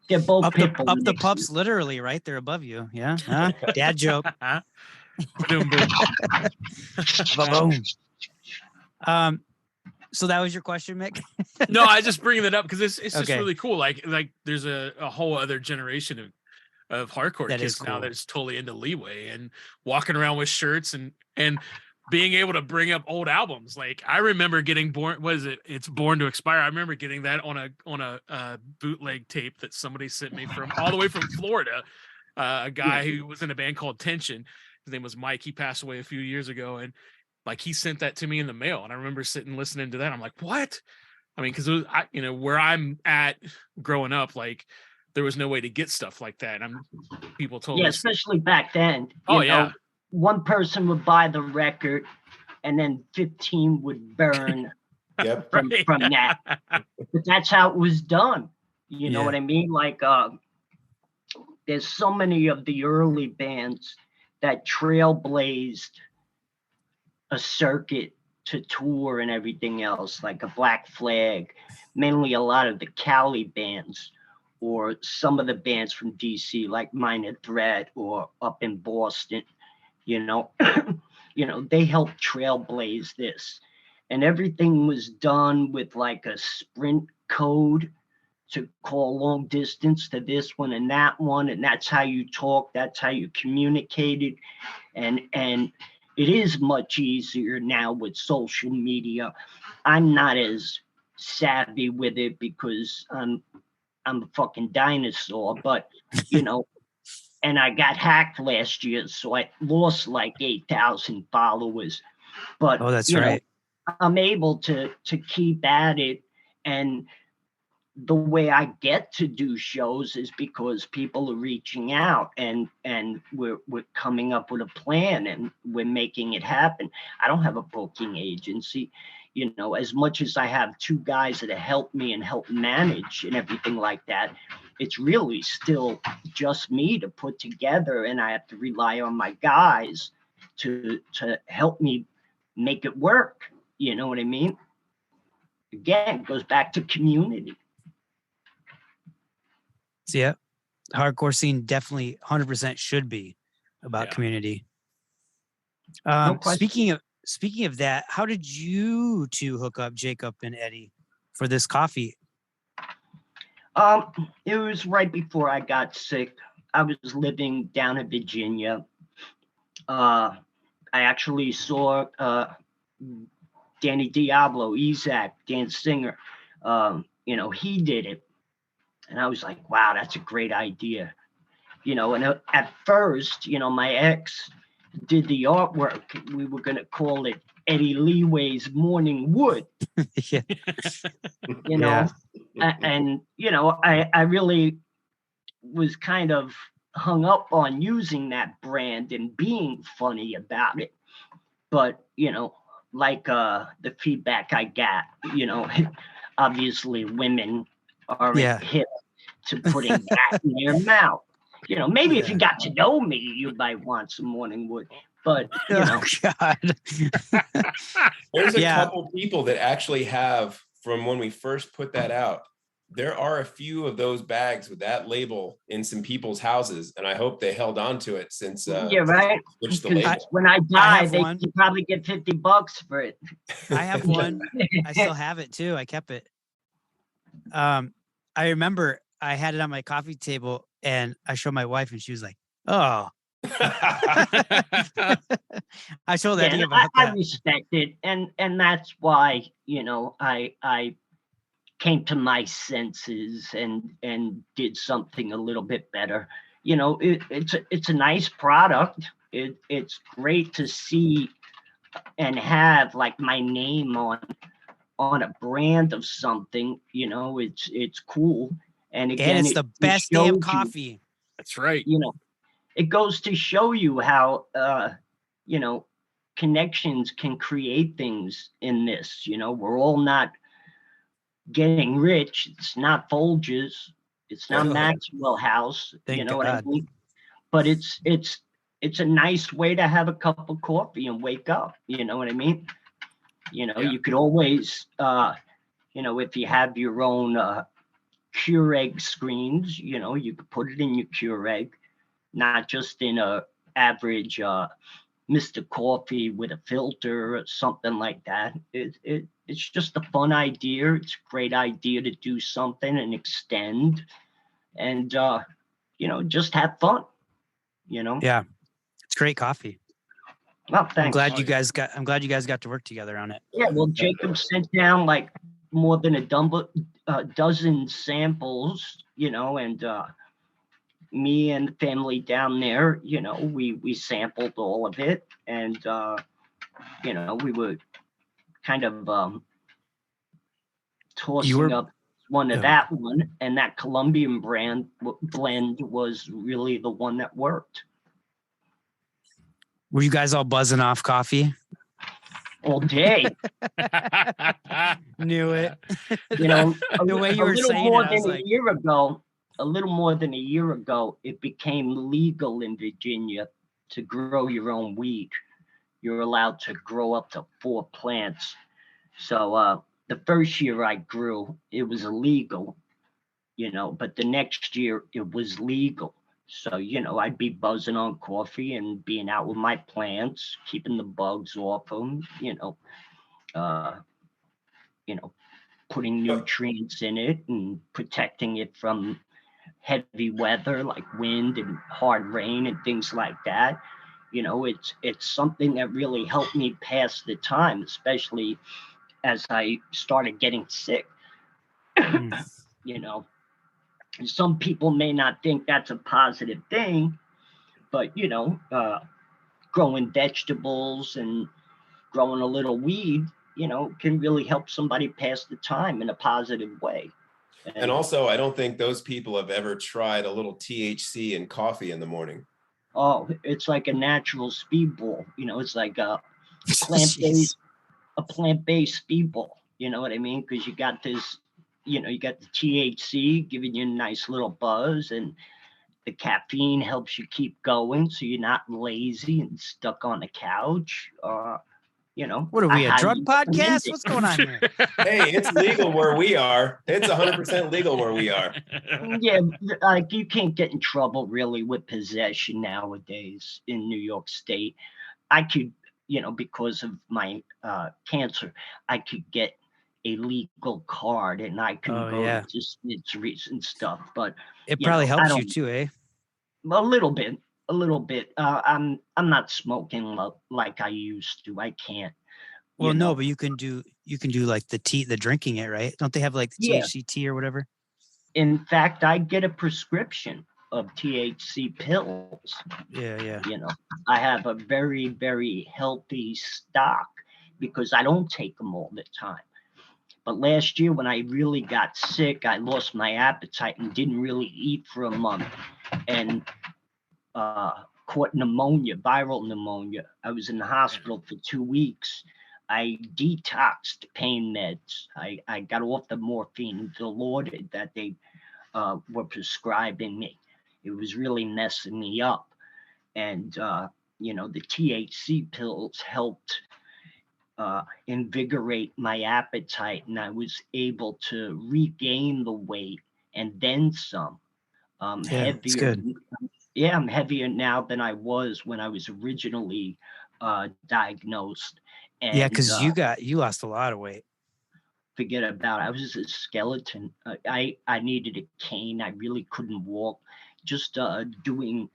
They're both up the pups, literally, right? They're above you. Yeah. Huh? Dad joke. Boom, boom. So that was your question, Mick? No, I just bringing it up because it's just Okay. really cool. Like there's a whole other generation of hardcore That kids is cool. now that's totally into Leeway and walking around with shirts and being able to bring up old albums. Like I remember getting It's Born to Expire. I remember getting that on a bootleg tape that somebody sent me from all the way from Florida. A guy who was in a band called Tension. His name was Mike. He passed away a few years ago, and like he sent that to me in the mail, and I remember sitting listening to that. I'm like, what? I mean, because you know, where I'm at growing up, like there was no way to get stuff like that. People told me, especially back then. Oh, you know, one person would buy the record, and then 15 would burn Yep. from that. But that's how it was done. You know Yeah. what I mean? Like, there's so many of the early bands that trailblazed a circuit to tour and everything else, like a Black Flag, mainly a lot of the Cali bands, or some of the bands from DC, like Minor Threat, or up in Boston, you know, they helped trailblaze this. And everything was done with like a sprint code to call long distance to this one and that one. And that's how you talk. That's how you communicated. And it is much easier now with social media. I'm not as savvy with it because I'm a fucking dinosaur, but and I got hacked last year, so I lost like 8,000 followers. But Oh, that's right. I'm able to keep at it, and the way I get to do shows is because people are reaching out, and we're coming up with a plan, and we're making it happen. I don't have a booking agency, as much as I have two guys that help me and help manage and everything like that. It's really still just me to put together, and I have to rely on my guys to help me make it work. You know what I mean? Again, it goes back to community. So, yeah, hardcore scene definitely 100% should be about community. No question. Speaking of that, how did you two hook up, Jacob and Eddie, for this coffee? It was right before I got sick. I was living down in Virginia. I actually saw Danny Diablo, Isaac, Dan Singer. He did it. And I was like, wow, that's a great idea. And at first, my ex did the artwork. We were going to call it Eddie Leeway's Morning Wood. Yeah. And I really was kind of hung up on using that brand and being funny about it. But, like the feedback I got, obviously women aren't hip to putting that in their mouth. Maybe if you got to know me, you might want some Morning Wood. But Oh, God. There's a couple people that actually have, from when we first put that out, there are a few of those bags with that label in some people's houses, and I hope they held on to it since right. switched the label. When I die, they can probably get $50 for it. I have one. I still have it too. I kept it. I remember I had it on my coffee table, and I showed my wife, and she was like, "Oh." I told Eddie about that. I respect it, and that's why I came to my senses and did something a little bit better. It's a nice product. It's great to see and have like my name on a brand of something. It's cool. And again, and it's the best damn coffee. That's right. It goes to show you how connections can create things in this. We're all not getting rich. It's not Folgers. It's not Maxwell House. Thank what I God. mean? But it's a nice way to have a cup of coffee and wake up. You know what I mean? You could always, if you have your own Keurig screens, you could put it in your Keurig, not just in a average Mr. Coffee with a filter or something like that. It's just a fun idea. It's a great idea to do something and extend, and just have fun. Yeah, it's great coffee. Well, thanks. I'm glad you guys got to work together on it. Yeah, well, Jacob sent down like more than a dozen samples, and me and the family down there, we sampled all of it, and we were kind of tossing up one of that one, and that Colombian blend was really the one that worked. Were you guys all buzzing off coffee? all day. Knew it. You know, The way you a were little saying more it, I was than like, a year ago, a little more than a year ago, it became legal in Virginia to grow your own weed. You're allowed to grow up to 4 plants. So the first year I grew, it was illegal, you know, but the next year it was legal. So, you know, I'd be buzzing on coffee and being out with my plants, keeping the bugs off them, you know, putting nutrients in it and protecting it from heavy weather like wind and hard rain and things like that. You know, it's something that really helped me pass the time, especially as I started getting sick. You know, some people may not think that's a positive thing, but you know, growing vegetables and growing a little weed, you know, can really help somebody pass the time in a positive way. And also, I don't think those people have ever tried a little THC in coffee in the morning. Oh, it's like a natural speedball. You know, it's like a Jeez. plant-based speedball. You know what I mean? Because you got this, you know, you got the THC giving you a nice little buzz, and the caffeine helps you keep going, so you're not lazy and stuck on the couch. You know, What are we, a drug recommend podcast? it. What's going on here? Hey, it's legal where we are. It's 100% legal where we are. Yeah, like you can't get in trouble really with possession nowadays in New York State. I could, you know, because of my cancer, I could get a legal card and I can Oh, go yeah. to dispensaries and stuff. But It you probably know, I helps you don't- too, eh? a little bit, a little bit. I'm not smoking like I used to. I can't. Well, you no, know. but you can do like the drinking it, right? Don't they have like the Yeah. THC tea or whatever? In fact, I get a prescription of THC pills. Yeah. You know, I have a very, very healthy stock because I don't take them all the time. But last year, when I really got sick, I lost my appetite and didn't really eat for a month and caught pneumonia, viral pneumonia. I was in the hospital for 2 weeks. I detoxed pain meds. I got off the morphine, the Dilaudid that they were prescribing me. It was really messing me up. And, you know, the THC pills helped invigorate my appetite, and I was able to regain the weight and then some. Yeah, it's good. Yeah, I'm heavier now than I was when I was originally diagnosed. And Yeah, because you lost a lot of weight. forget about it. I was a skeleton. I needed a cane. I really couldn't walk. Just doing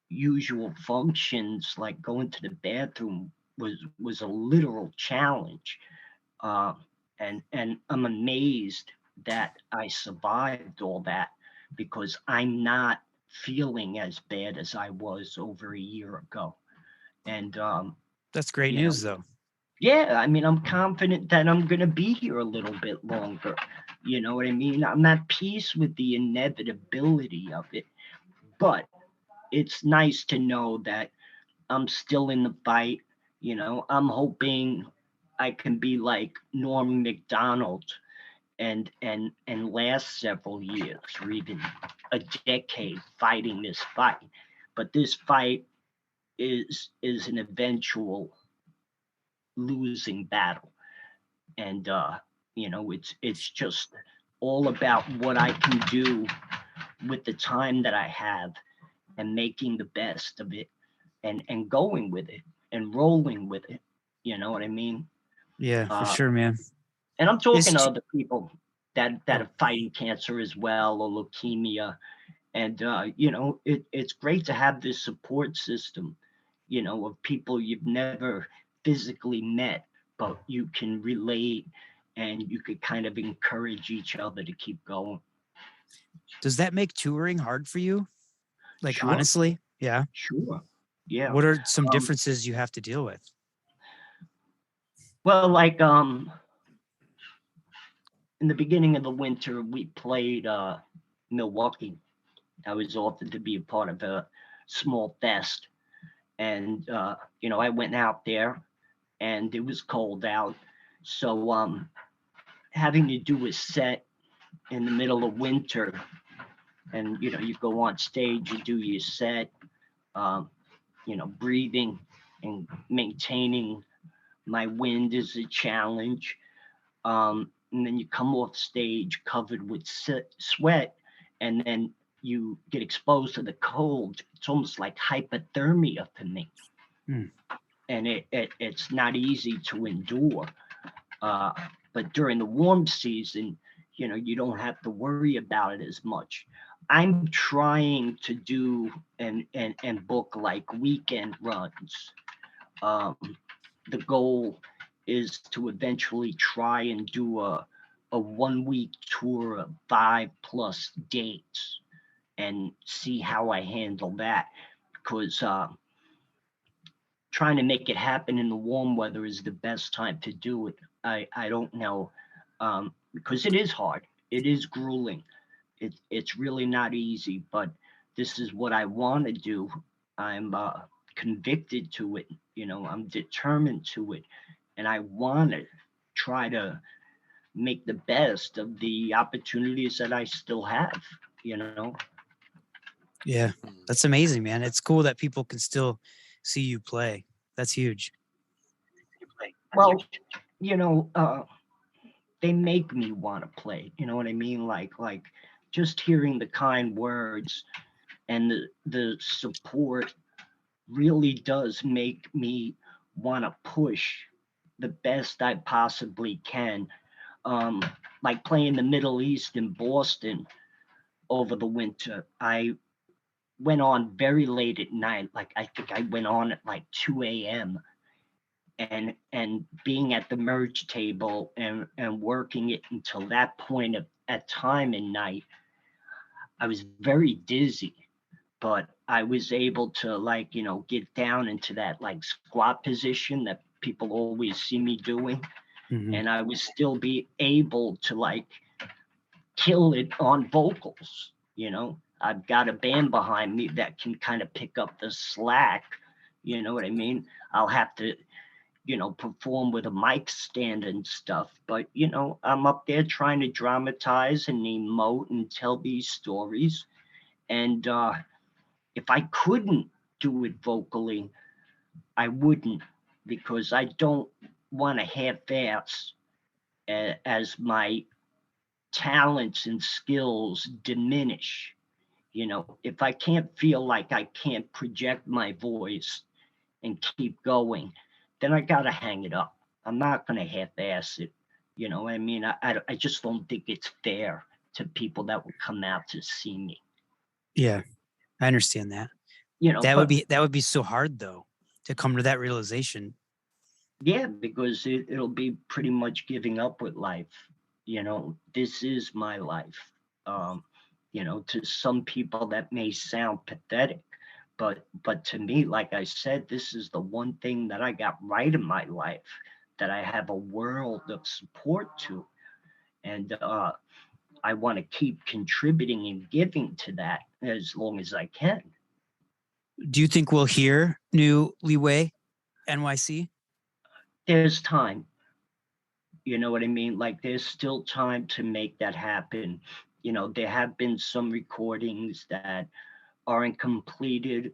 usual functions like going to the bathroom was a literal challenge. And I'm amazed that I survived all that because I'm not feeling as bad as I was over a year ago. And That's great you know, news, though. yeah, I mean, I'm confident that I'm going to be here a little bit longer. You know what I mean? I'm at peace with the inevitability of it, but it's nice to know that I'm still in the fight. You know, I'm hoping I can be like Norm Macdonald and last several years or even a decade fighting this fight. But this fight is an eventual losing battle. And you know, it's just all about what I can do with the time that I have and making the best of it and going with it and rolling with it. You know what I mean? Yeah, for sure, man. And I'm talking It's to j- other people that are fighting cancer as well or leukemia. And you know, it's great to have this support system, you know, of people you've never physically met, but you can relate and you could kind of encourage each other to keep going. Does that make touring hard for you? Like, Sure. honestly? Yeah. Sure. Yeah. What are some differences you have to deal with? Well, like in the beginning of the winter, we played Milwaukee. I was offered to be a part of a small fest. And, you know, I went out there and it was cold out. So having to do a set in the middle of winter, and you go on stage, you do your set, breathing and maintaining my wind is a challenge. And then you come off stage covered with sweat, and then you get exposed to the cold. It's almost like hypothermia for me. And it's not easy to endure. But during the warm season, you don't have to worry about it as much. I'm trying to do and book like weekend runs. The goal is to eventually try and do a 1 week tour of 5+ dates and see how I handle that, because trying to make it happen in the warm weather is the best time to do it. I don't know, because it is hard. It is grueling. It's really not easy, but this is what I want to do. I'm convicted to it. I'm determined to it, and I want to try to make the best of the opportunities that I still have. Yeah, that's amazing, man. It's cool that people can still see you play. That's huge. Well, they make me want to play. You know what I mean? Like just hearing the kind words and the support really does make me want to push the best I possibly can. Like playing the Middle East in Boston over the winter, I went on very late at night. Like I think I went on at like 2 a.m. and being at the merge table and working it until that point at time in night, I was very dizzy, but I was able to get down into that like squat position that people always see me doing. And I would still be able to kill it on vocals. I've got a band behind me that can kind of pick up the slack. You know what I mean? I'll have to, perform with a mic stand and stuff. But, I'm up there trying to dramatize and emote and tell these stories. And if I couldn't do it vocally, I wouldn't, because I don't want to half-ass as my talents and skills diminish. If I can't feel like I can't project my voice and keep going, then I gotta hang it up. I'm not gonna half-ass it. You know what I mean? I just don't think it's fair to people that would come out to see me. Yeah, I understand that. That would be so hard though, to come to that realization. Yeah, because it'll be pretty much giving up with life. This is my life. To some people that may sound pathetic, but to me, like I said, this is the one thing that I got right in my life, that I have a world of support to. And I want to keep contributing and giving to that as long as I can. Do you think we'll hear new Leeway NYC? There's time. You know what I mean? Like there's still time to make that happen. There have been some recordings that aren't completed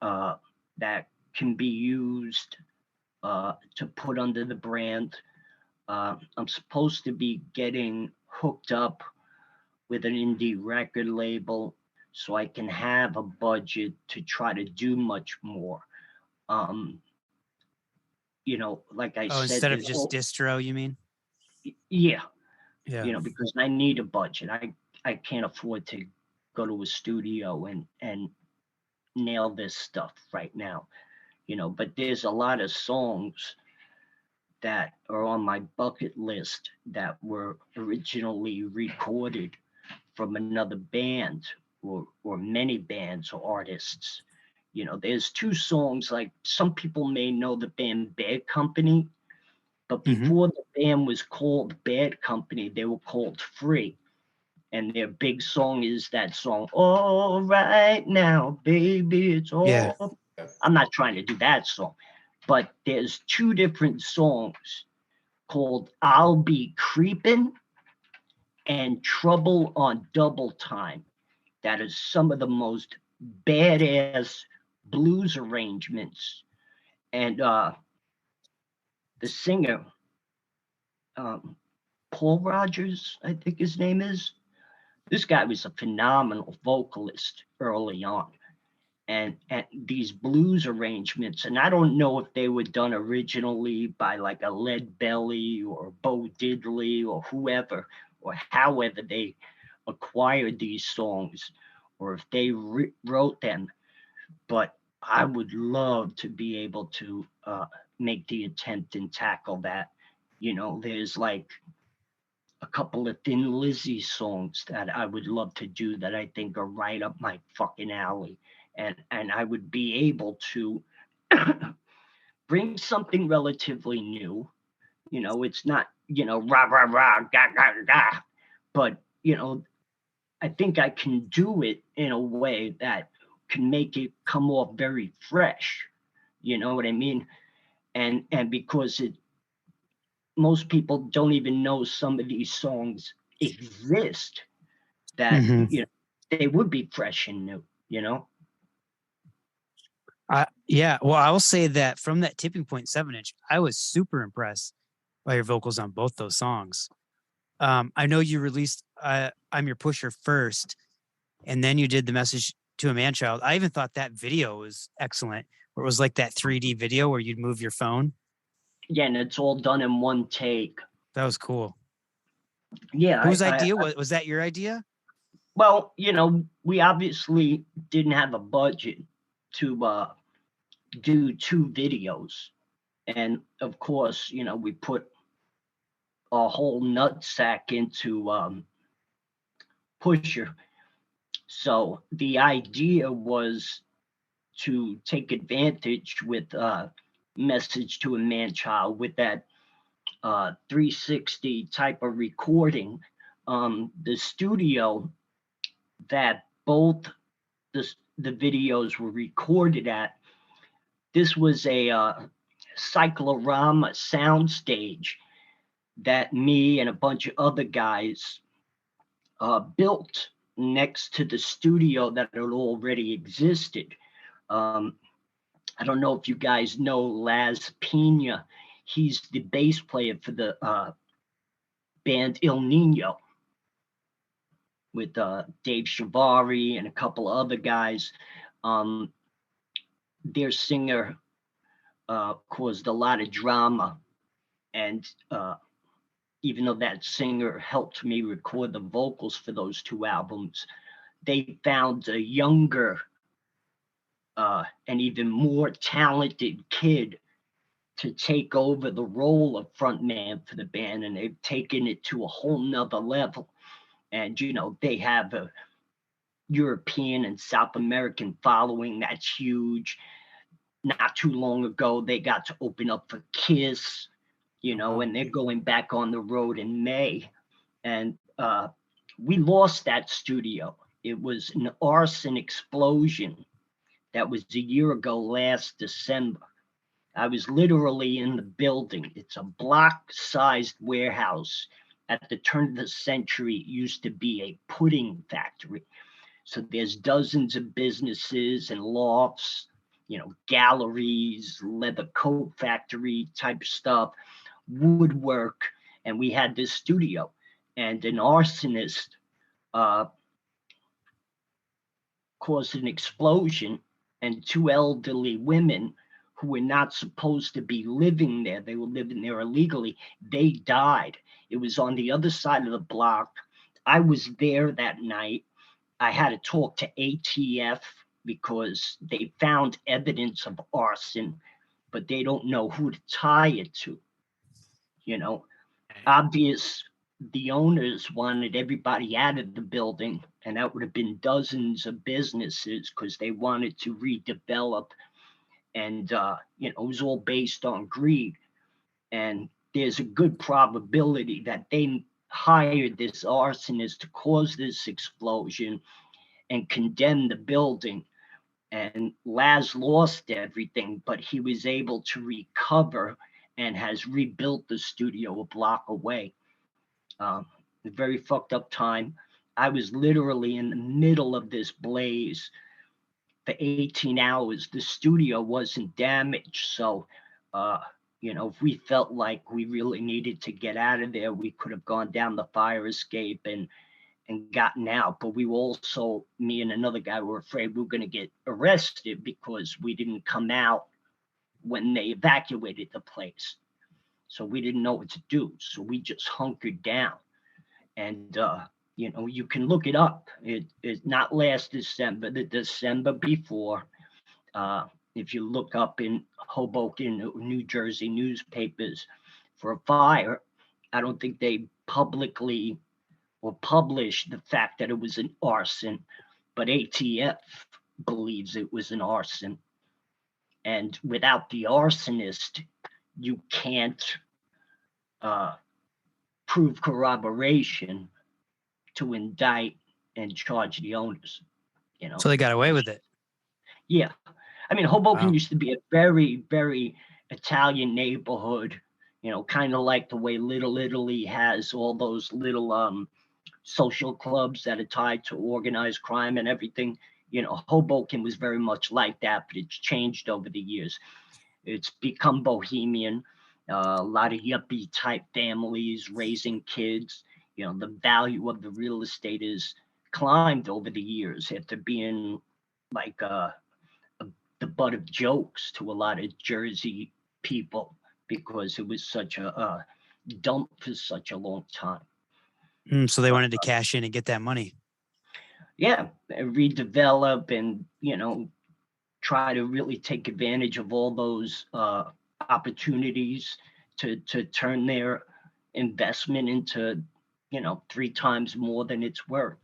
that can be used to put under the brand. I'm supposed to be getting hooked up with an indie record label so I can have a budget to try to do much more. Like I said, instead of just distro, you mean? Yeah. Yeah. Because I need a budget. I can't afford to go to a studio and nail this stuff right now. But there's a lot of songs that are on my bucket list that were originally recorded from another band or many bands or artists. There's 2 songs, like some people may know the band Bad Company, but before the band was called Bad Company, they were called Free. And their big song is that song, All Right Now, Baby, It's All. Yeah. I'm not trying to do that song. but there's two different songs called I'll Be Creepin' and Trouble on Double Time. That is some of the most badass blues arrangements. And the singer, Paul Rogers, I think his name is, this guy was a phenomenal vocalist early on. And these blues arrangements, and I don't know if they were done originally by like a Lead Belly or Bo Diddley or whoever, or however they acquired these songs, or if they wrote them. But I would love to be able to make the attempt and tackle that. You know, there's like a couple of Thin Lizzy songs that I would love to do that I think are right up my fucking alley. And I would be able to bring something relatively new. You know, it's not, you know, rah, rah, rah, ga, ga, ga. But, you know, I think I can do it in a way that can make it come off very fresh. You know what I mean? And because most people don't even know some of these songs exist, that, you know, they would be fresh and new, you know? Yeah, well, I will say that from that Tipping Point 7-inch, I was super impressed by your vocals on both those songs. I know you released I'm Your Pusher first, and then you did The Message to a Man-Child. I even thought that video was excellent, where it was like that 3D video where you'd move your phone. Yeah, and it's all done in one take. That was cool. Yeah. Whose idea was that? Your idea? Well, you know, we obviously didn't have a budget to do 2 videos. And of course, you know, we put a whole nutsack into Pusher. So the idea was to take advantage with Message to a Man-Child with that 360 type of recording. The studio that both the videos were recorded at, this was a cyclorama soundstage that me and a bunch of other guys built next to the studio that had already existed. I don't know if you guys know Laz Pena. He's the bass player for the band Il Nino with Dave Shivari and a couple of other guys. Their singer caused a lot of drama, and even though that singer helped me record the vocals for those 2 albums, they found a younger and even more talented kid to take over the role of frontman for the band, and they've taken it to a whole nother level. And, you know, they have a European and South American following that's huge. Not too long ago, they got to open up for Kiss, you know, and they're going back on the road in May. And we lost that studio. It was an arson explosion. That was a year ago last December. I was literally in the building. It's a block-sized warehouse. At the turn of the century, it used to be a pudding factory. So there's dozens of businesses and lofts, you know, galleries, leather coat factory type stuff, woodwork, and we had this studio. And an arsonist caused an explosion, and 2 elderly women who were not supposed to be living there, they were living there illegally, they died. It was on the other side of the block. I was there that night. I had to talk to ATF because they found evidence of arson, but they don't know who to tie it to. You know, the owners wanted everybody out of the building, and that would have been dozens of businesses because they wanted to redevelop. And, you know, it was all based on greed. And there's a good probability that they hired this arsonist to cause this explosion and condemn the building. And Laz lost everything, but he was able to recover and has rebuilt the studio a block away. A very fucked up time. I was literally in the middle of this blaze for 18 hours. The studio wasn't damaged. So, if we felt like we really needed to get out of there, we could have gone down the fire escape and gotten out. But we were also, me and another guy were afraid we were going to get arrested because we didn't come out when they evacuated the place. So we didn't know what to do. So we just hunkered down. And, you can look it up. It's not last December, the December before. If you look up in Hoboken, New Jersey newspapers for a fire, I don't think they publicly or published the fact that it was an arson, but ATF believes it was an arson. And without the arsonist, you can't prove corroboration to indict and charge the owners. So they got away with it. Yeah. I mean, Hoboken Wow. used to be a very, very Italian neighborhood, kind of like the way Little Italy has all those little social clubs that are tied to organized crime and everything. Hoboken was very much like that, but it's changed over the years. It's become bohemian, a lot of yuppie type families raising kids. The value of the real estate is climbed over the years after being like the butt of jokes to a lot of Jersey people because it was such a dump for such a long time. So they wanted to cash in and get that money. Yeah, redevelop and, try to really take advantage of all those opportunities to turn their investment into, 3 times more than it's worth.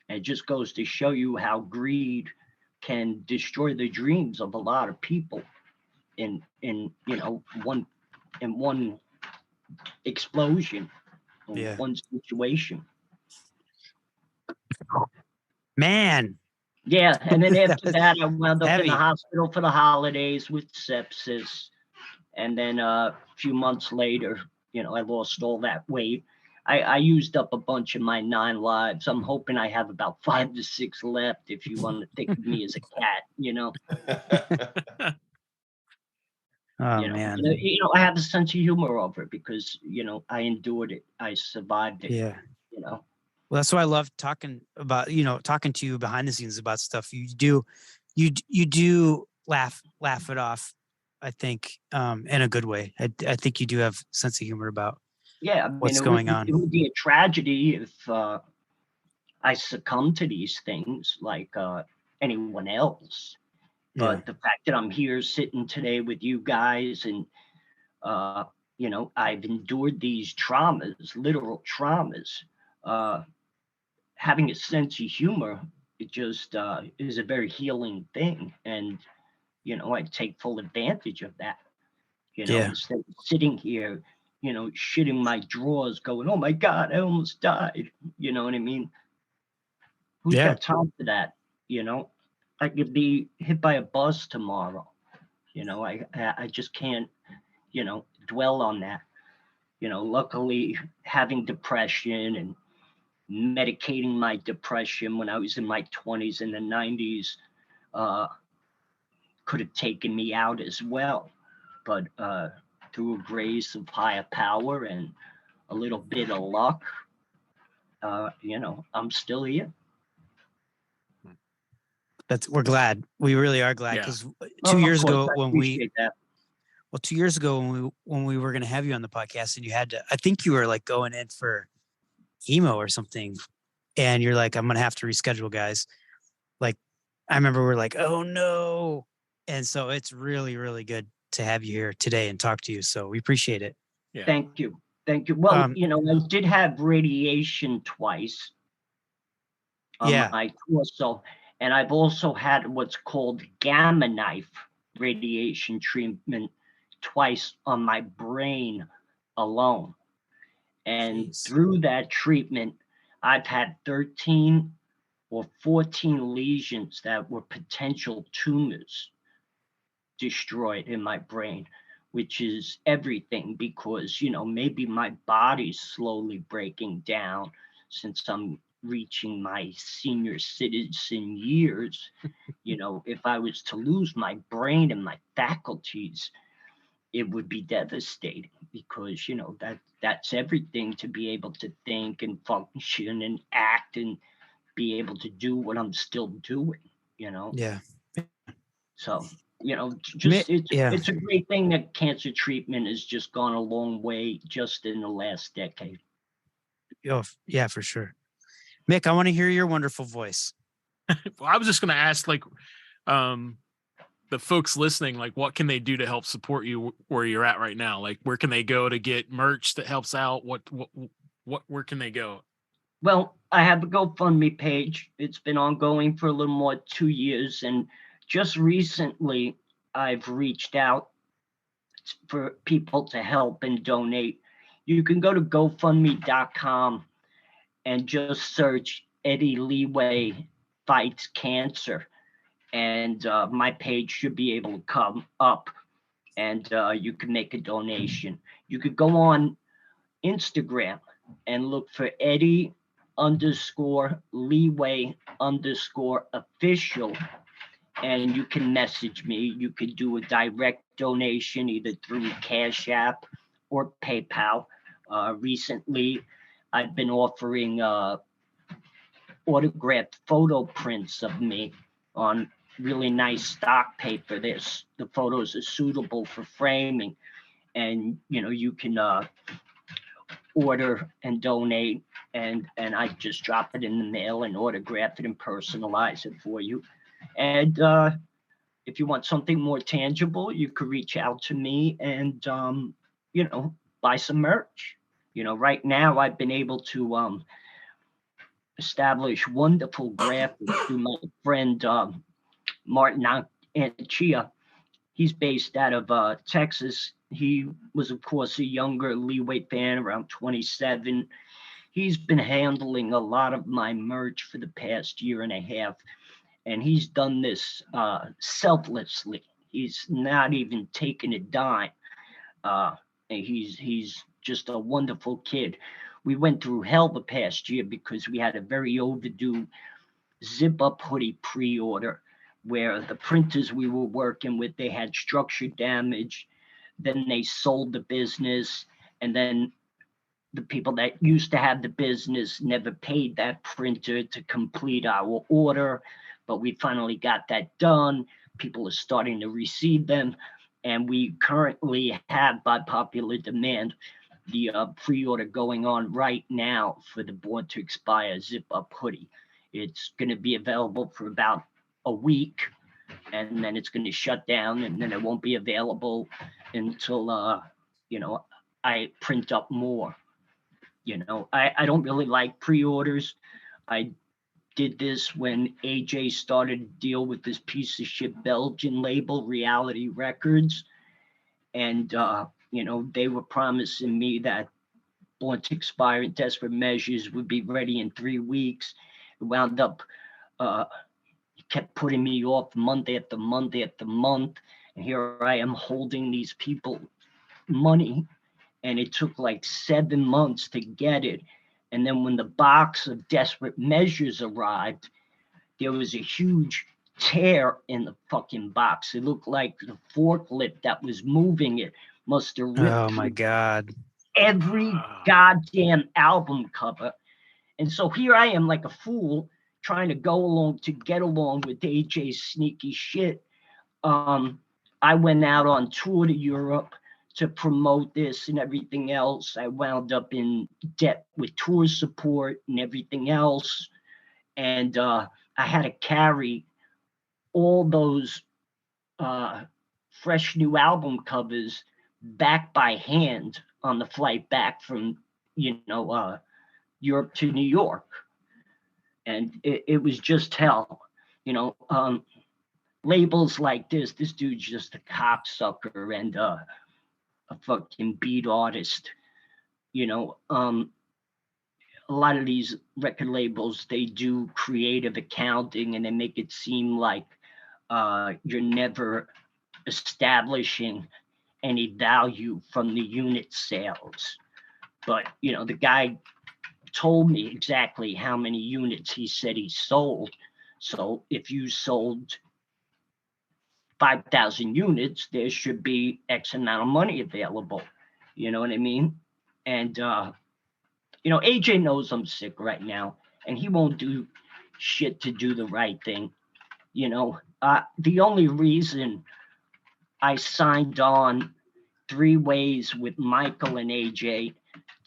And it just goes to show you how greed can destroy the dreams of a lot of people in one explosion, Yeah. one situation. Man. Yeah, and then after that, I wound up heavy. in the hospital for the holidays with sepsis. And then a few months later, I lost all that weight. I used up a bunch of my 9 lives. I'm hoping I have about 5 to 6 left if you want to think of me as a cat, Oh, man. I have a sense of humor over it because, I endured it. I survived it. Yeah. Well, that's why I love talking about, talking to you behind the scenes about stuff. You do laugh it off, I think, in a good way. I think you do have a sense of humor about what's going on. It would be a tragedy if I succumb to these things like anyone else. But the fact that I'm here sitting today with you guys and, I've endured these traumas, literal traumas, having a sense of humor, it just is a very healing thing. And, I take full advantage of that, instead of sitting here, shitting my drawers going, oh my God, I almost died. You know what I mean? Who's got time for that? I could be hit by a bus tomorrow. I just can't, dwell on that. Luckily having depression and medicating my depression when I was in my 20s and the 90s could have taken me out as well. But through a grace of higher power and a little bit of luck, I'm still here. We're glad. We really are glad because 2 years ago when we were going to have you on the podcast and you had to, I think you were like going in for chemo or something, and you're like, I'm going to have to reschedule, guys. Like, I remember we're like, oh no. And so it's really, really good to have you here today and talk to you. So we appreciate it. Yeah. Thank you. Well, I did have radiation twice on my torso. And I've also had what's called gamma knife radiation treatment twice on my brain alone. And through that treatment, I've had 13 or 14 lesions that were potential tumors destroyed in my brain, which is everything, because, you know, maybe my body's slowly breaking down since I'm reaching my senior citizen years. You know, if I was to lose my brain and my faculties, it would be devastating, because, you know, that's everything, to be able to think and function and act and be able to do what I'm still doing, you know? Yeah. So, you know, just Yeah. it's a great thing that cancer treatment has just gone a long way just in the last decade. Oh, yeah, for sure. Mick, I want to hear your wonderful voice. Well, I was just going to ask, like, the folks listening, like, what can they do to help support you where you're at right now? Like, where can they go to get merch that helps out? Where can they go? Well, I have a GoFundMe page. It's been ongoing for a little more than 2 years. And just recently, I've reached out for people to help and donate. You can go to GoFundMe.com and just search Eddie Leeway Fights Cancer. And my page should be able to come up, and you can make a donation. You could go on Instagram and look for Eddie_Leeway_official, and you can message me. You could do a direct donation either through Cash App or PayPal. Recently, I've been offering autographed photo prints of me on really nice stock paper. The photos are suitable for framing, and you know, you can order and donate, and I just drop it in the mail and autograph it and personalize it for you. And if you want something more tangible, you could reach out to me and you know, buy some merch. You know, right now I've been able to establish wonderful graphics through my friend Martin Anchia. He's based out of Texas. He was, of course, a younger Leeway fan, around 27. He's been handling a lot of my merch for the past year and a half, and he's done this selflessly. He's not even taken a dime. He's just a wonderful kid. We went through hell the past year because we had a very overdue zip-up hoodie pre-order, where the printers we were working with, they had structure damage. Then they sold the business, and then the people that used to have the business never paid that printer to complete our order. But we finally got that done. People are starting to receive them, and we currently have, by popular demand, the pre-order going on right now for the Born to Expire zip-up hoodie. It's going to be available for about a week, and then it's going to shut down, and then it won't be available until you know, I print up more. You know, I don't really like pre-orders. I did this when AJ started to deal with this piece of shit Belgian label, Reality Records, and you know, they were promising me that Born to Expire and Desperate Measures would be ready in 3 weeks. It wound up kept putting me off month after month after month. And here I am holding these people money. And it took like 7 months to get it. And then when the box of Desperate Measures arrived, there was a huge tear in the fucking box. It looked like the forklift that was moving it must have ripped Oh my through God. every goddamn album cover. And so here I am like a fool trying to get along with AJ's sneaky shit. I went out on tour to Europe to promote this and everything else. I wound up in debt with tour support and everything else. And I had to carry all those fresh new album covers back by hand on the flight back from, you know, Europe to New York. And it was just hell, you know. Labels like this dude's just a cocksucker and a fucking beat artist, you know. a lot of these record labels, they do creative accounting and they make it seem like you're never establishing any value from the unit sales. But, the guy told me exactly how many units he said he sold. So if you sold 5,000 units, there should be X amount of money available. You know what I mean? And, AJ knows I'm sick right now, and he won't do shit to do the right thing. The only reason I signed on 3 ways with Michael and AJ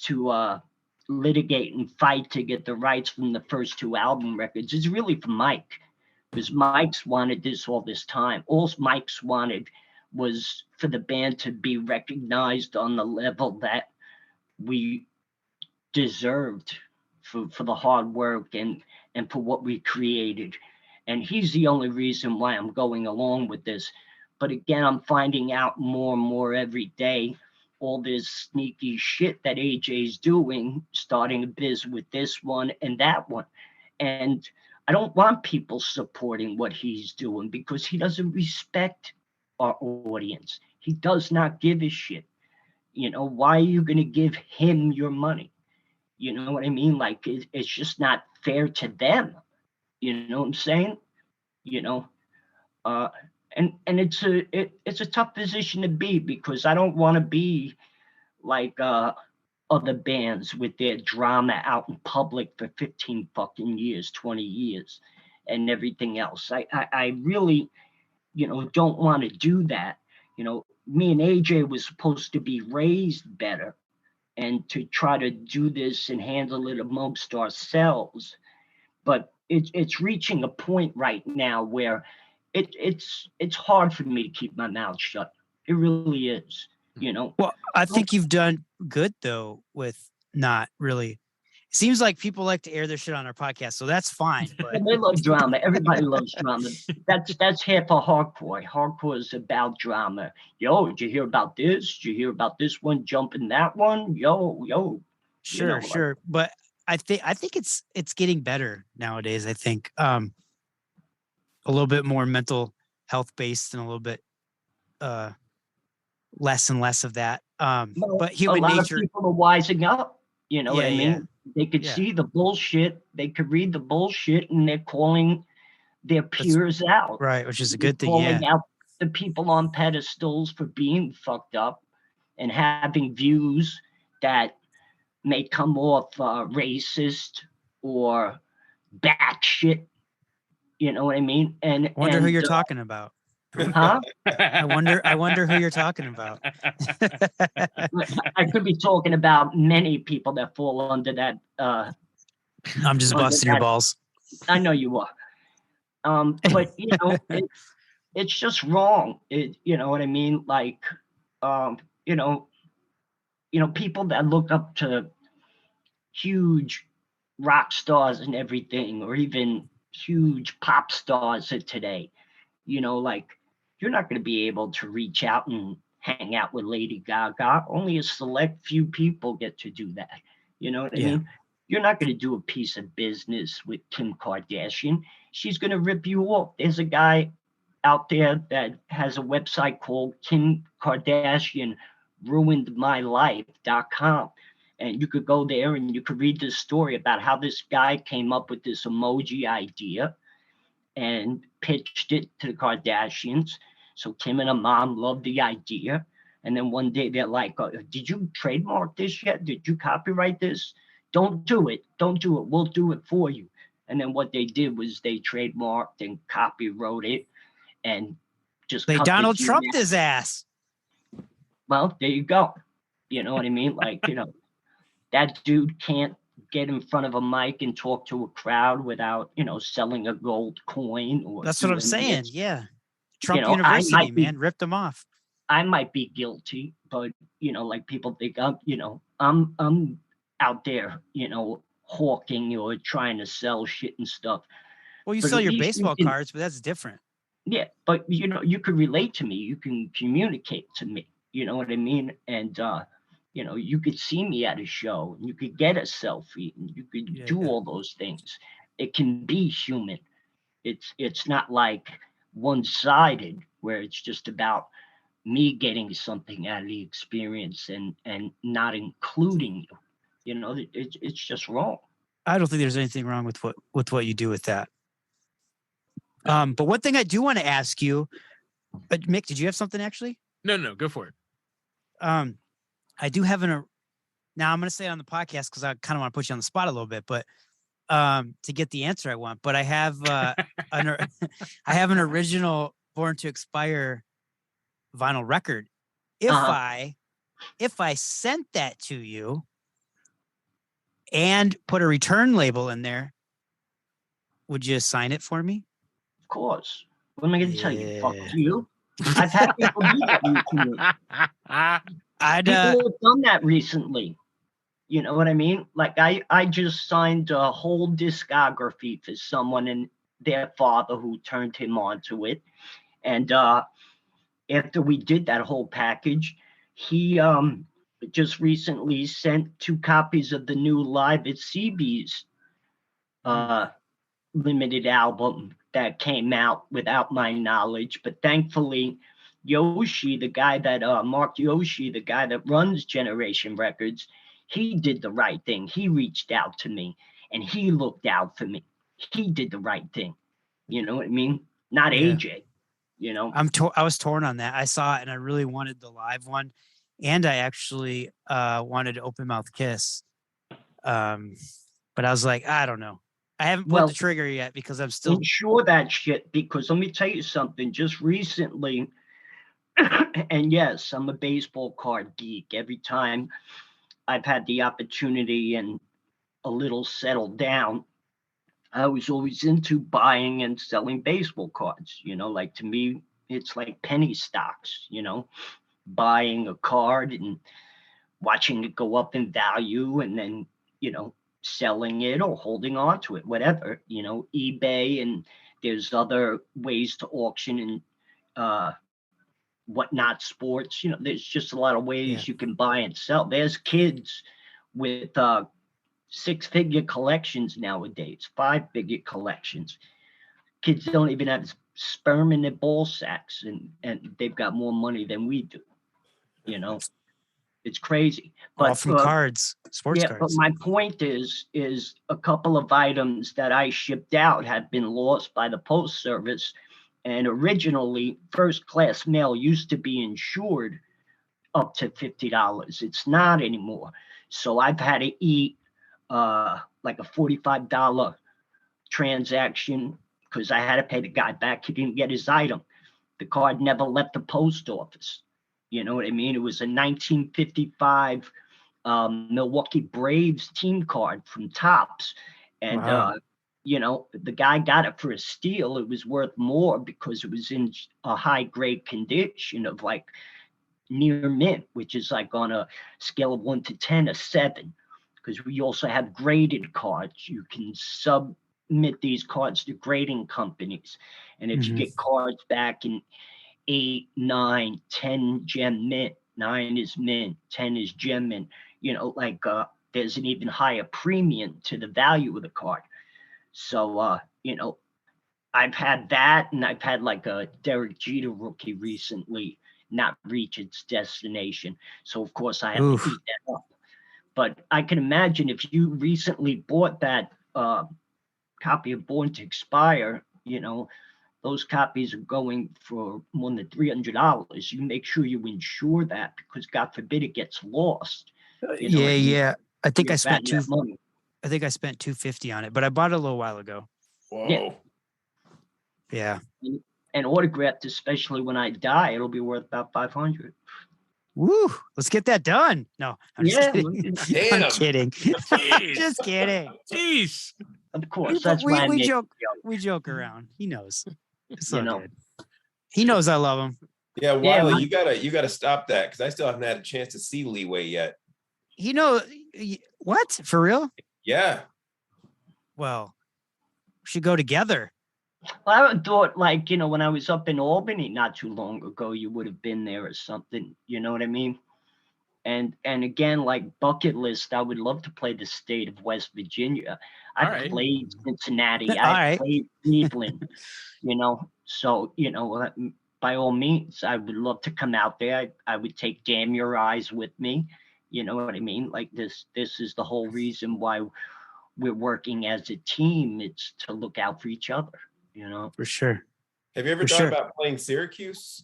to litigate and fight to get the rights from the first 2 album records is really for Mike, because Mike's wanted this all this time. All Mike's wanted was for the band to be recognized on the level that we deserved for the hard work and for what we created. And he's the only reason why I'm going along with this. But again, I'm finding out more and more every day all this sneaky shit that AJ's doing, starting a biz with this one and that one. And I don't want people supporting what he's doing because he doesn't respect our audience. He does not give a shit. Why are you going to give him your money? You know what I mean? Like, it's just not fair to them. You know what I'm saying? And it's a tough position to be, because I don't want to be like other bands with their drama out in public for 15 fucking years, 20 years and everything else. I really, don't want to do that. Me and AJ was supposed to be raised better and to try to do this and handle it amongst ourselves. But it's reaching a point right now where it's hard for me to keep my mouth shut. It really is, Well, I think you've done good though with not really. It seems like people like to air their shit on our podcast, so that's fine. But they love drama. Everybody loves drama. That's half of hardcore. Hardcore is about drama. Yo, did you hear about this? Did you hear about this one jumping that one? Yo. Sure. But I think it's getting better nowadays. I think a little bit more mental health based and a little bit less and less of that. But human a lot nature. Of people are wising up. You know what I mean? Yeah. They could see the bullshit. They could read the bullshit, and they're calling their peers out. Right, which is a good thing. Calling out the people on pedestals for being fucked up and having views that may come off racist or batshit. You know what I mean? And I wonder who you're talking about. Huh? I wonder who you're talking about. I could be talking about many people that fall under that. I'm just busting your balls. I know you are. But it's just wrong. You know what I mean? Like, people that look up to huge rock stars and everything, or even huge pop stars of today, like, you're not going to be able to reach out and hang out with Lady Gaga. Only a select few people get to do that. You know what I mean? You're not going to do a piece of business with Kim Kardashian. She's going to rip you off. There's a guy out there that has a website called Kim Kardashian Ruined My Life.com. And you could go there and you could read this story about how this guy came up with this emoji idea and pitched it to the Kardashians. So Kim and her mom loved the idea. And then one day they're like, did you trademark this yet? Did you copyright this? Don't do it. We'll do it for you. And then what they did was they trademarked and copyrighted it and just they Donald Trumped his ass. Well, there you go. You know what I mean? Like, that dude can't get in front of a mic and talk to a crowd without, selling a gold coin. Or that's what I'm saying. Yeah. Trump University, man, ripped them off. I might be guilty, but, like people think I'm out there, hawking or trying to sell shit and stuff. Well, you sell your baseball cards, but that's different. Yeah. But, you could relate to me. You can communicate to me. You know what I mean? And, You know, you could see me at a show, and you could get a selfie, and you could do all those things. It can be human. It's not like one-sided where it's just about me getting something out of the experience and not including you. You know, it's just wrong. I don't think there's anything wrong with what you do with that. But one thing I do want to ask you, Mick, did you have something actually? No, go for it. I do have now I'm going to say it on the podcast because I kind of want to put you on the spot a little bit, but to get the answer I want. But I have I have an original Born to Expire vinyl record. If I sent that to you and put a return label in there, would you sign it for me? Of course. What am I going to tell you? Fuck you. I've had people do that recently. People have done that recently. You know what I mean? Like I just signed a whole discography for someone and their father who turned him on to it. And after we did that whole package, he just recently sent 2 copies of the new Live at CB's limited album that came out without my knowledge. But thankfully, Yoshi, the guy that Mark Yoshi, the guy that runs Generation Records, he did the right thing. He reached out to me and he looked out for me. He did the right thing. You know what I mean? Not AJ. You know, I was torn on that. I saw it and I really wanted the live one, and I actually wanted Open Mouth Kiss. But I was like, I don't know. I haven't pulled the trigger yet because I'm still insure that shit. Because let me tell you something. Just recently, and yes, I'm a baseball card geek. Every time I've had the opportunity and a little settled down, I was always into buying and selling baseball cards. You know, like to me, it's like penny stocks, you know, buying a card and watching it go up in value and then, you know, selling it or holding on to it, whatever, you know, eBay, and there's other ways to auction and whatnot sports. You know, there's just a lot of ways you can buy and sell. There's kids with 6-figure collections nowadays, 5-figure collections. Kids don't even have sperm in their ball sacks, and they've got more money than we do. You know, it's crazy. But all from cards, sports cards. But my point is a couple of items that I shipped out have been lost by the post service. And originally, first class mail used to be insured up to $50. It's not anymore. So I've had to eat like a $45 transaction because I had to pay the guy back. He didn't get his item. The card never left the post office. You know what I mean? It was a 1955 Milwaukee Braves team card from Topps. And, you know, the guy got it for a steal. It was worth more because it was in a high grade condition of like near mint, which is like on a scale of 1 to 10, a 7. Because we also have graded cards. You can submit these cards to grading companies. And if you get cards back in 8, 9, 10 gem mint, 9 is mint, 10 is gem mint, you know, like there's an even higher premium to the value of the card. So, you know, I've had that, and I've had like a Derek Jeter rookie recently not reach its destination. So, of course, I have to eat that up. But I can imagine if you recently bought that copy of Born to Expire, you know, those copies are going for more than $300. You make sure you insure that because God forbid it gets lost. You know, yeah. I think I spent money. I think I spent $250 on it, but I bought it a little while ago. Whoa. Yeah. And autographed, especially when I die, it'll be worth about $500. Woo! Let's get that done. No, I'm just kidding. Damn. I'm kidding. Just kidding. Jeez. Of course, that's why we joke. We joke around. He knows. It's so You know. good. He knows I love him. Yeah, Wiley, you gotta stop that because I still haven't had a chance to see Leeway yet. He knows what? For real? Yeah. Well, we should go together. Well, I thought, like, you know, when I was up in Albany not too long ago, you would have been there or something. You know what I mean? And again, like bucket list, I would love to play the state of West Virginia. All I right. played Cincinnati. All I right. played Cleveland. So by all means, I would love to come out there. I would take Damn Your Eyes with me. You know what I mean? Like this is the whole reason why we're working as a team. It's to look out for each other. For sure. Have you ever For thought sure. about playing Syracuse?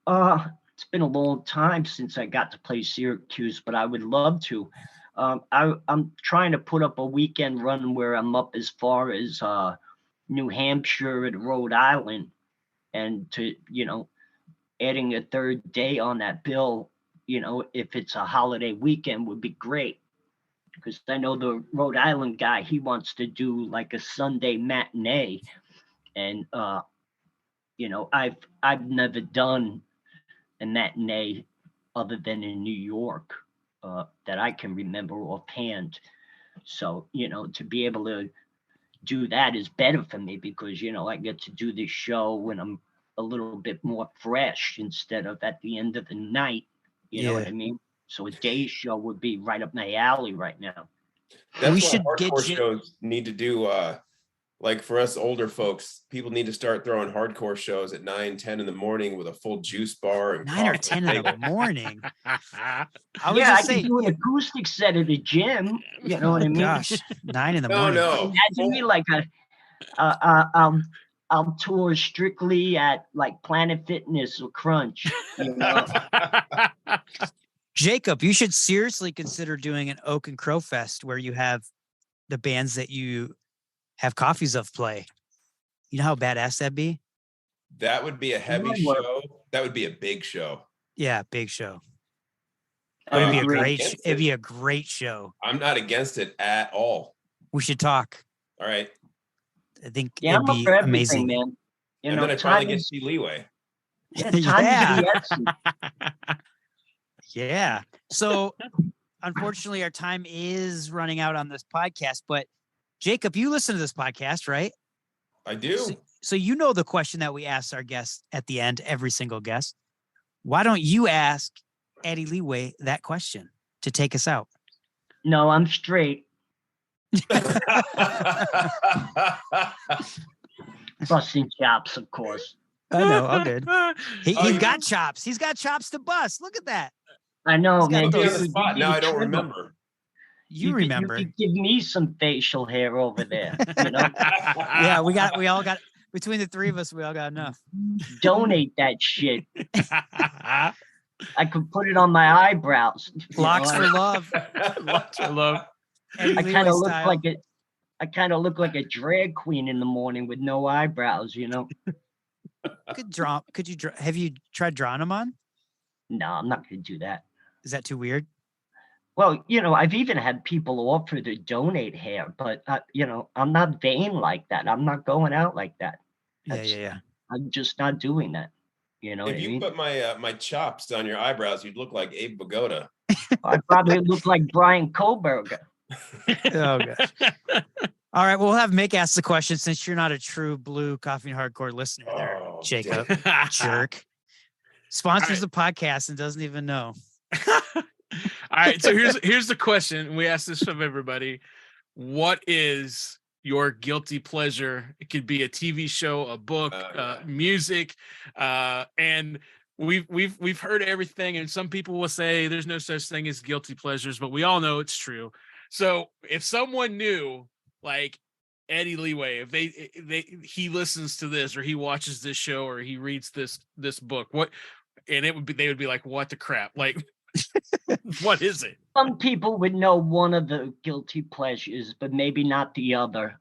It's been a long time since I got to play Syracuse, but I would love to. I'm trying to put up a weekend run where I'm up as far as New Hampshire and Rhode Island, and to adding a third day on that bill, if it's a holiday weekend, would be great. Because I know the Rhode Island guy, he wants to do like a Sunday matinee, and I've never done a matinee other than in New York that I can remember offhand. So to be able to do that is better for me because I get to do this show when I'm a little bit more fresh instead of at the end of the night. You know what I mean? So a day show would be right up my alley right now. That's We why should get hardcore you- shows need to do like for us older folks, people need to start throwing hardcore shows at 9, 10 in the morning with a full juice bar and 9 or coffee 10 in the morning. I was Yeah, I just could saying. do an acoustic set at the gym. You know what I mean? Gosh, 9 in the No, morning. no. Imagine me like I'll tour strictly at like Planet Fitness or Crunch. Jacob, you should seriously consider doing an Oak and Crow Fest where you have the bands that you have coffees of play. You know how badass that'd be? That would be a heavy Good work. show. That would be a big show. Yeah, big show. I It'd be a agree. great. against It'd it. be a great show. I'm not against it at all. We should talk. All right. I think Yeah, it'd I'm up be for everything, amazing. man. And then I finally time get to is, see Leeway. yeah, time Yeah. is the essence. Yeah. So unfortunately, our time is running out on this podcast. But Jacob, you listen to this podcast, right? I do. So you know the question that we ask our guests at the end, every single guest. Why don't you ask Eddie Leeway that question to take us out? No, I'm straight. Busting chops, of course. I know, all good. He's you got chops. He's got chops to bust. Look at that. I know, He's got man. Put me on those- the spot. Now I don't Trim 'em. remember. You could- remember. You could give me some facial hair over there. Yeah, we all got between the three of us, we all got enough. Donate that shit. I could put it on my eyebrows. Locks for love. Lots of love. Eddie I Leeway kind of look style. like I kind of look like a drag queen in the morning with no eyebrows. Could you draw? Have you tried drawing them on? No, I'm not gonna do that. Is that too weird? Well, I've even had people offer to donate hair, but I'm not vain like that. I'm not going out like that. Yeah. I'm just not doing that. You know what If I you mean? put my chops on your eyebrows, you'd look like Abe Vigoda. I probably look like Brian Koberger. Oh gosh. All right, we'll have Mick ask the question since you're not a true blue coffee and hardcore listener there, Oh, Jacob. damn. Jerk. Sponsors the podcast and doesn't even know. All right, so here's the question. We ask this of everybody. What is your guilty pleasure? It could be a TV show, a book, music, and we've heard everything. And some people will say there's no such thing as guilty pleasures, but we all know it's true. So if someone knew, like Eddie Leeway, if he listens to this or he watches this show or he reads this book, they would be like, what the crap? Like, what is it? Some people would know one of the guilty pleasures, but maybe not the other.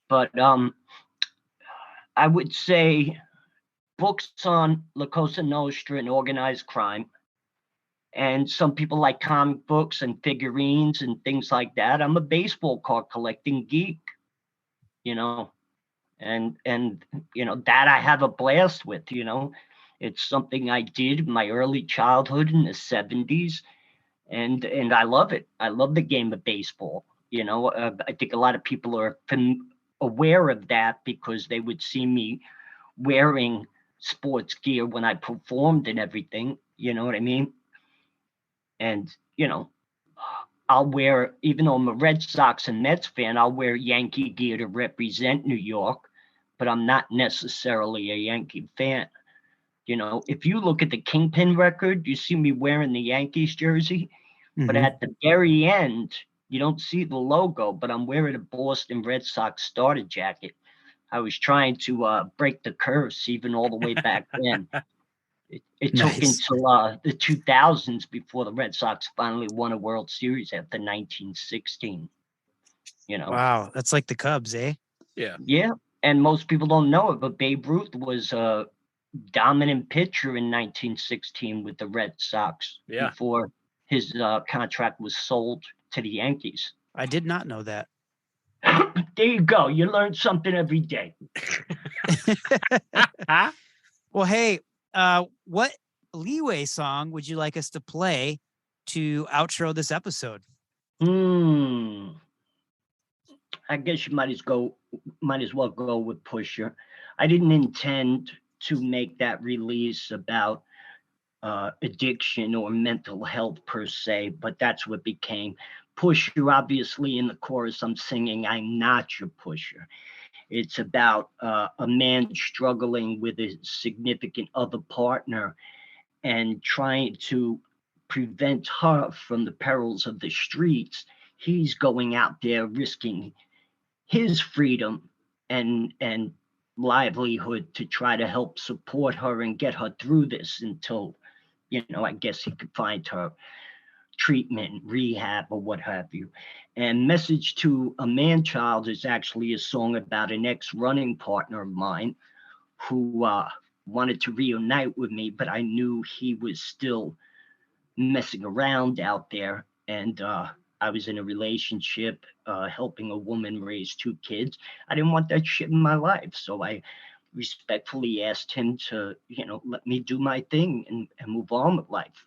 But I would say books on La Cosa Nostra and organized crime. And some people like comic books and figurines and things like that. I'm a baseball card collecting geek, and that I have a blast with, It's something I did in my early childhood in the 70s. And I love it. I love the game of baseball. I think a lot of people are aware of that because they would see me wearing sports gear when I performed and everything. You know what I mean? And, I'll wear, even though I'm a Red Sox and Mets fan, I'll wear Yankee gear to represent New York, but I'm not necessarily a Yankee fan. If you look at the Kingpin record, you see me wearing the Yankees jersey, but at the very end, you don't see the logo, but I'm wearing a Boston Red Sox starter jacket. I was trying to break the curse even all the way back then. It took until the 2000s before the Red Sox finally won a World Series after 1916. Wow, that's like the Cubs, eh? Yeah. Yeah, and most people don't know it, but Babe Ruth was a dominant pitcher in 1916 with the Red Sox before his contract was sold to the Yankees. I did not know that. There you go. You learn something every day. Well, hey, what Leeway song would you like us to play to outro this episode? I guess you might as well go with Pusher. I didn't intend to make that release about addiction or mental health per se, but that's what became. Pusher, obviously, in the chorus, I'm singing, I'm not your pusher. It's about a man struggling with a significant other partner and trying to prevent her from the perils of the streets. He's going out there risking his freedom and livelihood to try to help support her and get her through this until, I guess he could find her treatment, rehab, or what have you. And Message to a Man-Child is actually a song about an ex-running partner of mine who wanted to reunite with me, but I knew he was still messing around out there. And I was in a relationship helping a woman raise 2 kids. I didn't want that shit in my life. So I respectfully asked him to, let me do my thing and move on with life.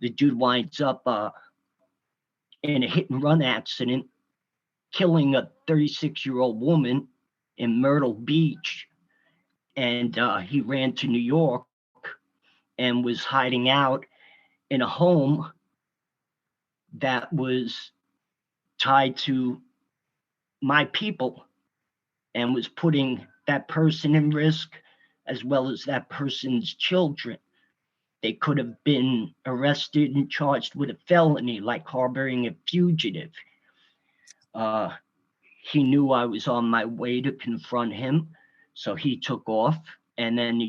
The dude winds up in a hit and run accident, killing a 36-year-old woman in Myrtle Beach. And he ran to New York and was hiding out in a home that was tied to my people and was putting that person in risk as well as that person's children. They could have been arrested and charged with a felony like harboring a fugitive. He knew I was on my way to confront him, so he took off, and then the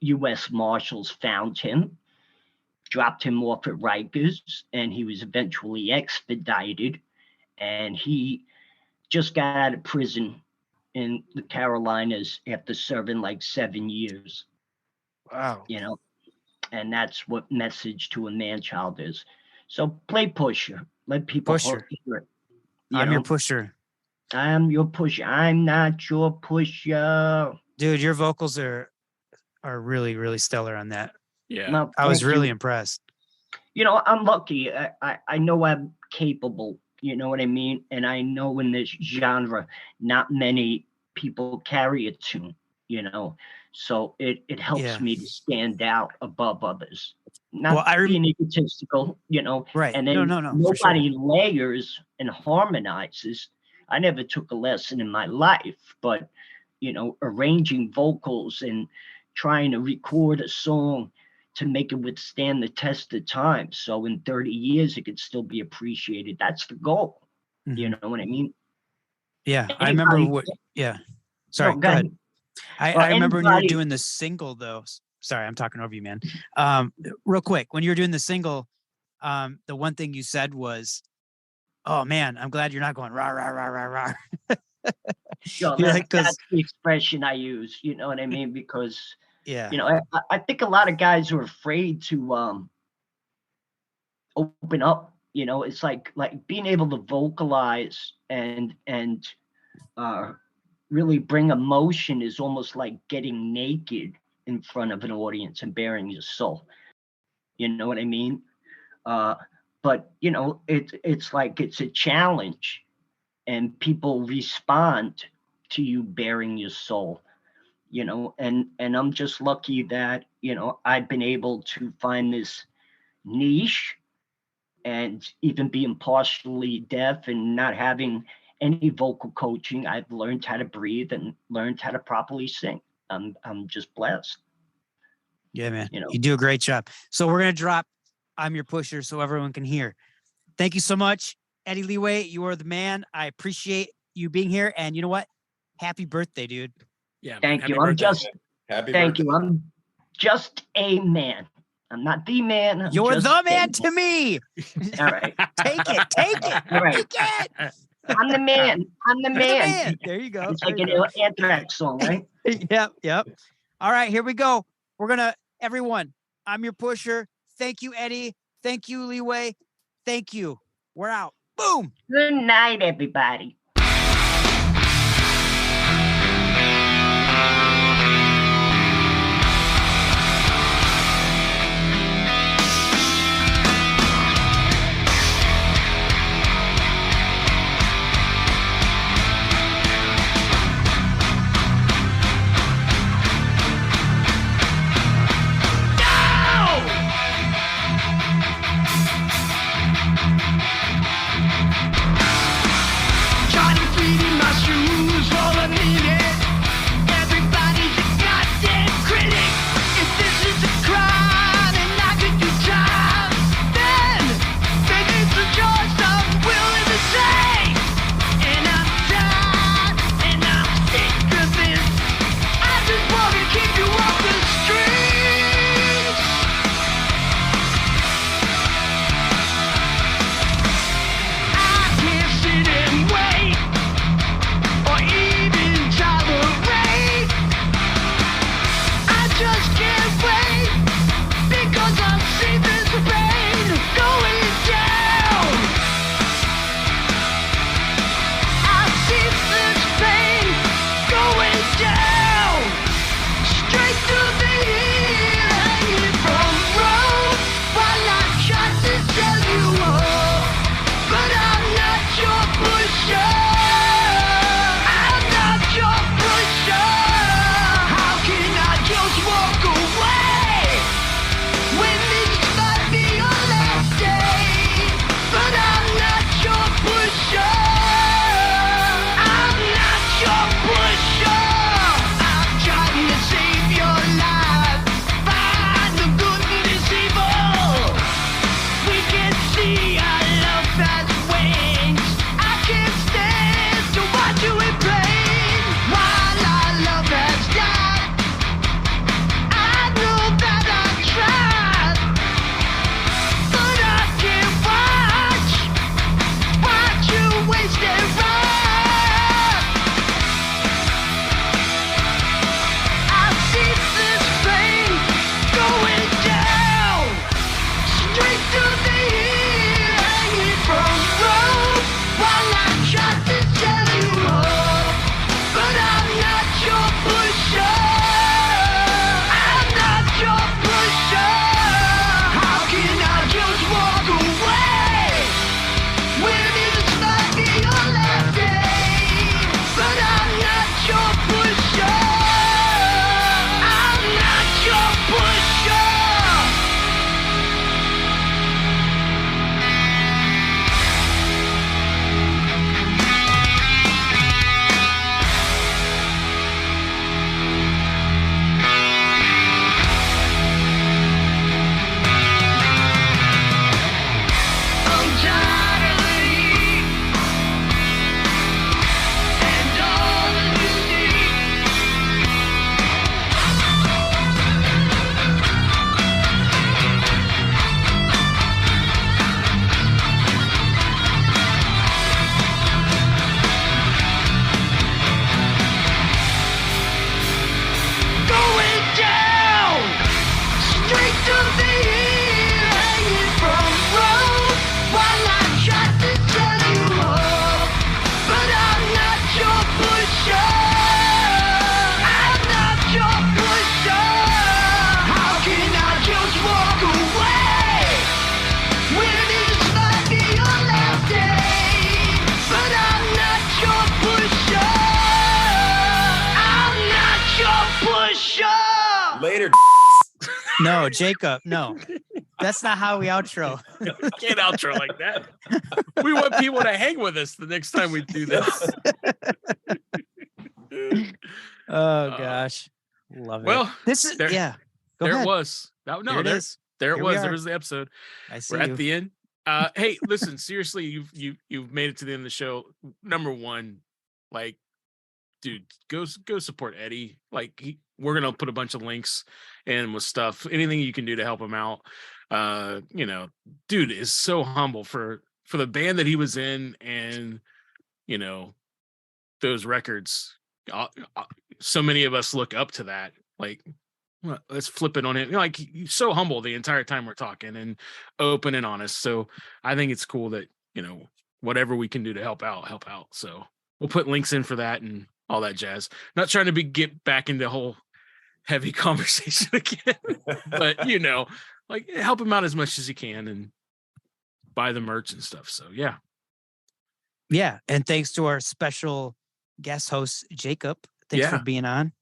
U.S. Marshals found him, dropped him off at Rikers, and he was eventually extradited, and he just got out of prison in the Carolinas after serving like 7 years. Wow. And that's what Message to a Man-Child is. So play Pusher. Let people hear it. I'm your pusher. I'm your pusher. I'm not your pusher. Dude, your vocals are really, really stellar on that. Yeah. No, I was thank really you. impressed. I'm lucky. I know I'm capable. You know what I mean? And I know in this genre, not many people carry a tune, So it helps me to stand out above others. Not being egotistical, Right. And then no, nobody layers and harmonizes. I never took a lesson in my life, but arranging vocals and trying to record a song to make it withstand the test of time. So in 30 years, it could still be appreciated. That's the goal. Mm-hmm. You know what I mean? Yeah. I remember Sorry, no, go ahead. I remember when you were anybody- doing the single though. Sorry, I'm talking over you, man. Real quick, when you were doing the single, the one thing you said was, "Oh man, I'm glad you're not going rah rah rah rah rah." That's the expression I use. You know what I mean? Because I think a lot of guys are afraid to open up. It's like being able to vocalize and really bring emotion is almost like getting naked in front of an audience and bearing your soul. You know what I mean? But it's like it's a challenge, and people respond to you bearing your soul. And I'm just lucky that I've been able to find this niche, and even being partially deaf and not having any vocal coaching, I've learned how to breathe and learned how to properly sing. I'm just blessed. Yeah, man. You know. You do a great job. So we're gonna drop "I'm Your Pusher" so everyone can hear. Thank you so much, Eddie Leeway. You are the man. I appreciate you being here. And you know what? Happy birthday, dude. Yeah. Thank happy you. birthday. Happy Thank birthday. you. I'm just a man. I'm not the man. I'm You're just the a man to me. All right. Take it. Take it. All right. Take it. I'm the man. I'm the You're the man. man. There you go. It's There like you an Anthrax song, right? go. Yep. Yep. All right, here we go. We're gonna, everyone, I'm your pusher. Thank you, Eddie. Thank you, Leeway. Thank you. We're out. Boom. Good night, everybody. Johnny feet in my shoes, all I needed. Everybody's a goddamn critic. If this is a crime and I could do time, then maybe it's a choice I'm willing to take. And I'm tired and I'm sick of this. I just want to keep you off the streets. I can't sit and wait, or even tolerate. I just can't wait, because I'm seeing this pain going down. I see this pain going down, straight to the heel, hanging from rope, while I try to tell you all. But I'm not your pusher. I'm not your pusher. How can I just walk away when this might be your last day? But I'm not your pusher. I'm not your pusher. I'm trying to save your life. Find the good in this evil. We can see our love has wings. I can't stand to watch you in pain while our love has died. I know that I tried, but I can't watch you waste and run. I see this pain going down, straight to the heel, hanging from rope, while I try to tell you all. But I'm not your pusher. I'm not your pusher. How can I just walk away when this might be your last day? But I'm not your pusher. I'm not your pusher. I'm tired of the heat and all the deceit. Going down, straight to the heel, hanging from rope, while I try to tell you all. But I'm not your pusher. I'm not your pusher. How can I just walk away when this might be your last day? But I'm not your pusher. I'm not your pusher. Later. No, Jacob. No. That's not how we outro. We can't outro like that. We want people to hang with us the next time we do this. Oh gosh. Love it. Well, This is there- Go there ahead. it was. No, There it there, is. there it Here we was. are. There was the episode. I see We're you. at the end. Hey, listen, seriously, you've made it to the end of the show. Number one, like, dude, go support Eddie. Like, we're gonna put a bunch of links in with stuff. Anything you can do to help him out. Dude is so humble for the band that he was in, and those records. So many of us look up to that. Like, well, let's flip it on it. Like, he's so humble the entire time we're talking, and open and honest. So I think it's cool that whatever we can do to help out. So we'll put links in for that and all that jazz. Not trying to get back into whole heavy conversation again, but like, help him out as much as you can and buy the merch and stuff. So yeah. And thanks to our special guest host, Jacob. Thanks for being on.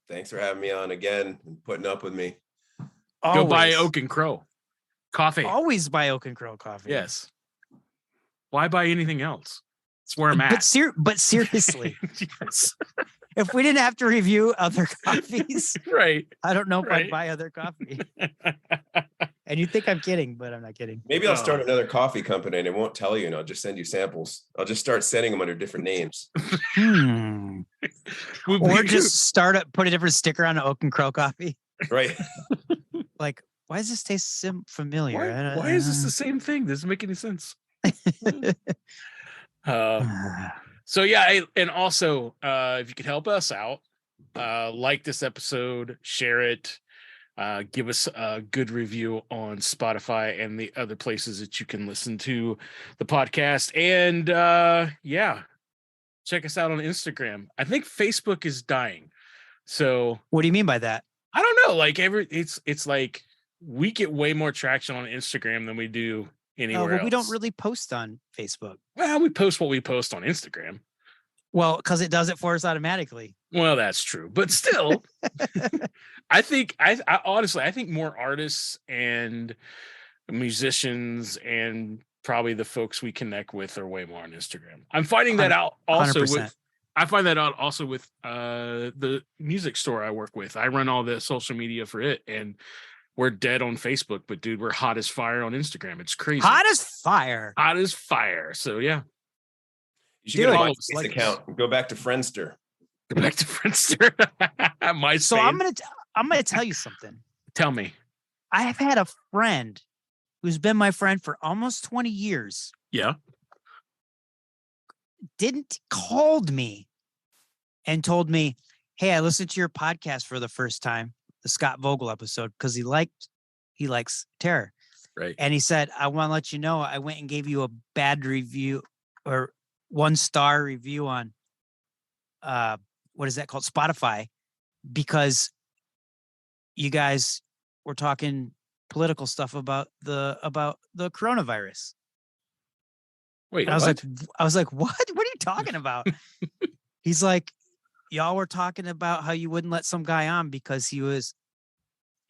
Thanks for having me on again and putting up with me. Go buy Oak and Crow coffee. Always buy Oak and Crow coffee. Yes. Why buy anything else? It's where I'm at. But seriously, Yes. if we didn't have to review other coffees, Right. I don't know if Right. I'd buy other coffee. And you think I'm kidding, but I'm not kidding. Maybe I'll start another coffee company and it won't tell you, and I'll just send you samples. I'll just start sending them under different names. Or just put a different sticker on an Oak and Crow coffee. Right. Like, why does this taste familiar? Why is this the same thing? Doesn't make any sense. So yeah, and also if you could help us out, like this episode, share it, give us a good review on Spotify and the other places that you can listen to the podcast, and check us out on Instagram. I think Facebook is dying. So what do you mean by that? I don't know. Like it's like we get way more traction on Instagram than we do anywhere else. We don't really post on Facebook. Well, we post what we post on Instagram. Well, because it does it for us automatically. Well, that's true, but still, I honestly, I think more artists and musicians and probably the folks we connect with are way more on Instagram. I'm finding that out also 100%. I find that out also with the music store I work with. I run all the social media for it, and we're dead on Facebook, but dude, we're hot as fire on Instagram. It's crazy. Hot as fire. Hot as fire. So yeah. You should get a MySpace account and go back to Friendster. Go back to Friendster. MySpace. So I'm gonna tell you something. Tell me. I have had a friend who's been my friend for almost 20 years. Yeah. Called me and told me, hey, I listened to your podcast for the first time, the Scott Vogel episode, because he likes Terror. Right. And he said, I want to let you know, I went and gave you a bad review or 1-star review on what is that called? Spotify, because you guys were talking political stuff about the coronavirus. Wait, I was like, what? What are you talking about? He's like, y'all were talking about how you wouldn't let some guy on because he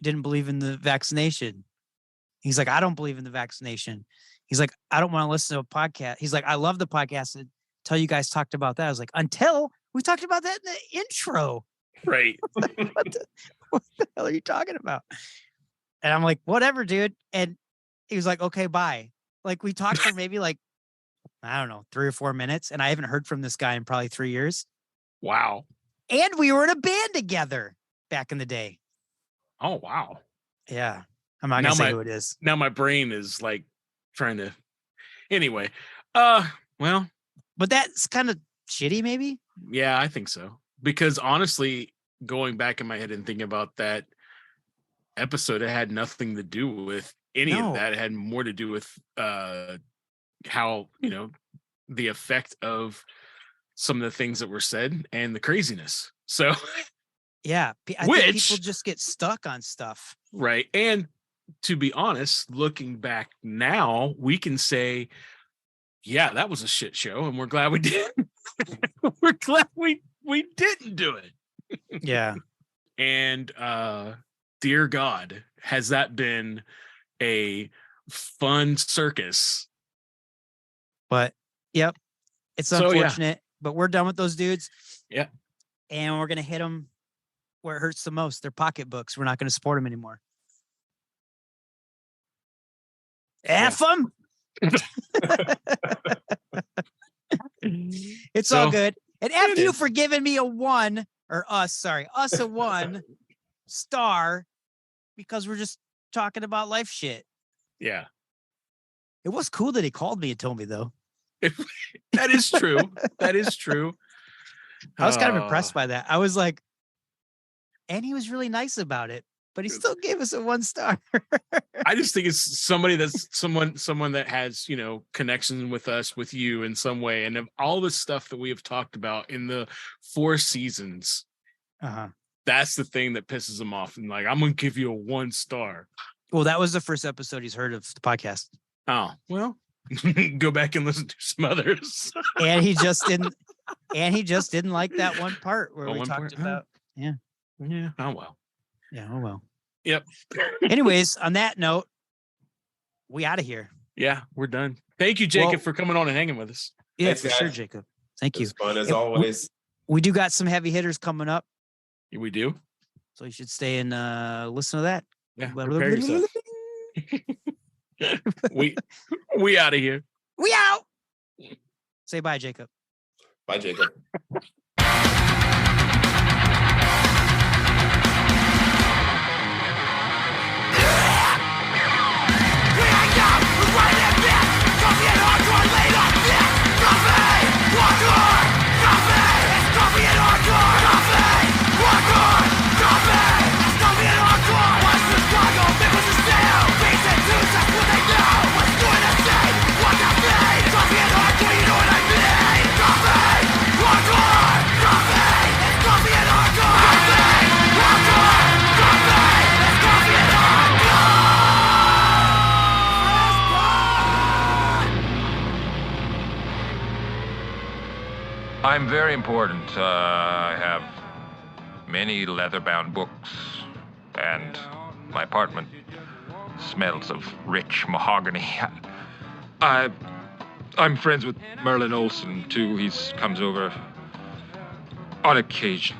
didn't believe in the vaccination. He's like, I don't believe in the vaccination. He's like, I don't want to listen to a podcast. He's like, I love the podcast until you guys talked about that. I was like, until we talked about that in the intro. Right. what the hell are you talking about? And I'm like, whatever, dude. And he was like, okay, bye. Like, we talked for maybe like, I don't know, 3 or 4 minutes. And I haven't heard from this guy in probably 3 years. Wow. And we were in a band together back in the day. Oh, wow. Yeah. I'm not going to say who it is. Now my brain is like trying to. Anyway. Well. But that's kind of shitty, maybe? Yeah, I think so. Because honestly, going back in my head and thinking about that episode, it had nothing to do with any of that. It had more to do with how, the effect of some of the things that were said and the craziness. So yeah, I think people just get stuck on stuff. Right. And to be honest, looking back now, we can say, yeah, that was a shit show, and we're glad we did. We're glad we didn't do it. Yeah. And dear God, has that been a fun circus. But yep, it's So, yeah. unfortunate, but we're done with those dudes. Yeah. And we're going to hit them where it hurts the most, their pocketbooks. We're not going to support them anymore. F them. It's all good. And F you for giving me us a 1 star because we're just talking about life shit. Yeah. It was cool that he called me and told me, though. That is true. That is true. I was kind of impressed by that. I was like, and he was really nice about it, but he still gave us a 1 star. I just think it's somebody that's someone that has, connections with us, with you in some way. And of all the stuff that we have talked about in the 4 seasons, that's the thing that pisses him off. And like, I'm going to give you a 1 star. Well, that was the first episode he's heard of the podcast. Oh, well, go back and listen to some others. And he just didn't like that one part where we talked about. Yeah. Yeah. Oh, well. Yeah. Oh, well. Yep. Anyways, on that note, we out of here. Yeah, we're done. Thank you, Jacob, for coming on and hanging with us. Yeah, Thanks, for guys. sure, Jacob. Thank you. It's fun as always. We do got some heavy hitters coming up. Yeah, we do. So you should stay and listen to that. Yeah, prepare yourself. we out of here. We out. Say bye, Jacob. Bye, Jacob. I'm very important. I have many leather-bound books, and my apartment smells of rich mahogany. I'm friends with Merlin Olsen, too. He comes over on occasion.